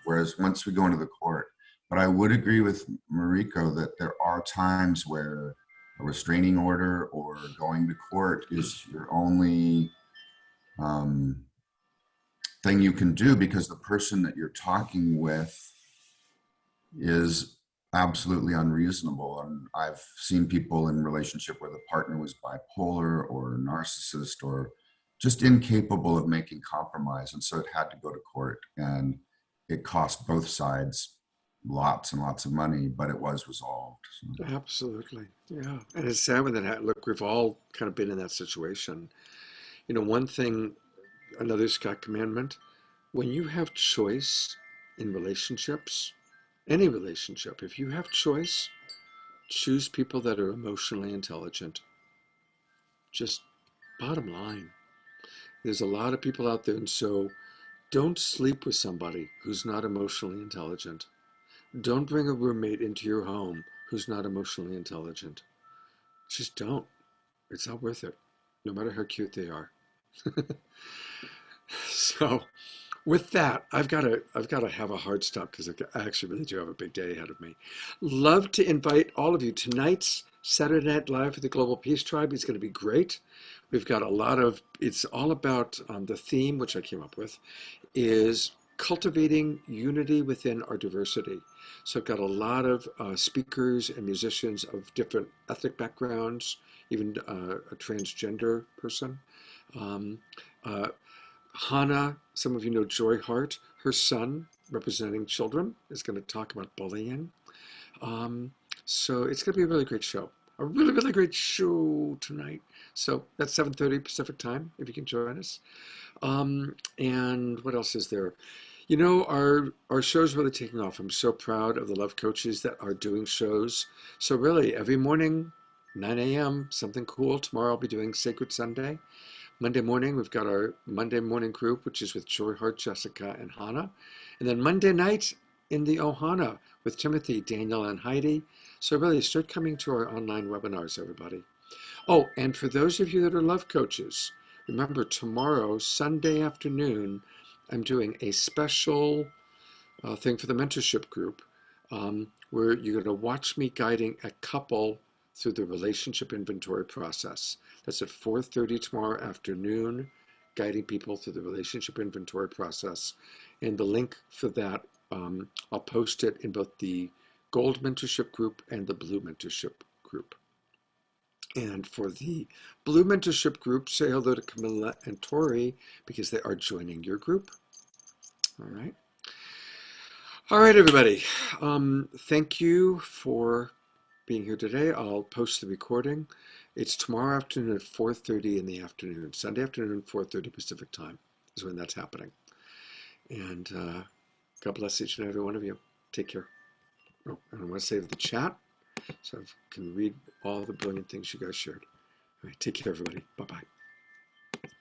whereas once we go into the court. But I would agree with Mariko that there are times where a restraining order or going to court is your only thing you can do, because the person that you're talking with is absolutely unreasonable. And I've seen people in relationship where the partner was bipolar or a narcissist or just incapable of making compromise. And so it had to go to court, and it cost both sides lots and lots of money, but it was resolved. So. Absolutely. Yeah. And it's sad when that, look, we've all kind of been in that situation. One thing, another Scott commandment, when you have choice in relationships, any relationship, if you have choice, choose people that are emotionally intelligent. Just bottom line. There's a lot of people out there, and so Don't sleep with somebody who's not emotionally intelligent. Don't bring a roommate into your home who's not emotionally intelligent. Just don't. It's not worth it, no matter how cute they are. So, with that, I've got to have a hard stop because I actually really do have a big day ahead of me. Love to invite all of you. Tonight's Saturday Night Live for the Global Peace Tribe is going to be great. We've got a lot of. It's all about the theme, which I came up with, is cultivating unity within our diversity. So I've got a lot of speakers and musicians of different ethnic backgrounds, even a transgender person. Um, uh, Hannah, some of you know Joy Hart, her son, representing children, is going to talk about bullying. Um, so it's going to be a really great show. A really, really great show tonight. So that's 7:30 Pacific time, if you can join us. And what else is there? You know, our show's really taking off. I'm so proud of the love coaches that are doing shows. So really, every morning, 9 a.m., something cool. Tomorrow I'll be doing Sacred Sunday. Monday morning, we've got our Monday morning group, which is with Joy Hart, Jessica, and Hannah. And then Monday night in the Ohana with Timothy, Daniel, and Heidi. So really, start coming to our online webinars, everybody. Oh, and for those of you that are love coaches, remember tomorrow, Sunday afternoon, I'm doing a special thing for the mentorship group where you're going to watch me guiding a couple through the relationship inventory process. That's at 4:30 tomorrow afternoon, guiding people through the relationship inventory process. And the link for that, I'll post it in both the Gold Mentorship group and the Blue Mentorship group. And for the Blue Mentorship group, say hello to Camilla and Tori because they are joining your group. All right. All right, everybody. Thank you for being here today. I'll post the recording. It's tomorrow afternoon at 4:30 in the afternoon. Sunday afternoon, 4:30 Pacific time is when that's happening. And God bless each and every one of you. Take care. Oh, and I want to save the chat so I can read all the brilliant things you guys shared. All right, take care, everybody. Bye-bye.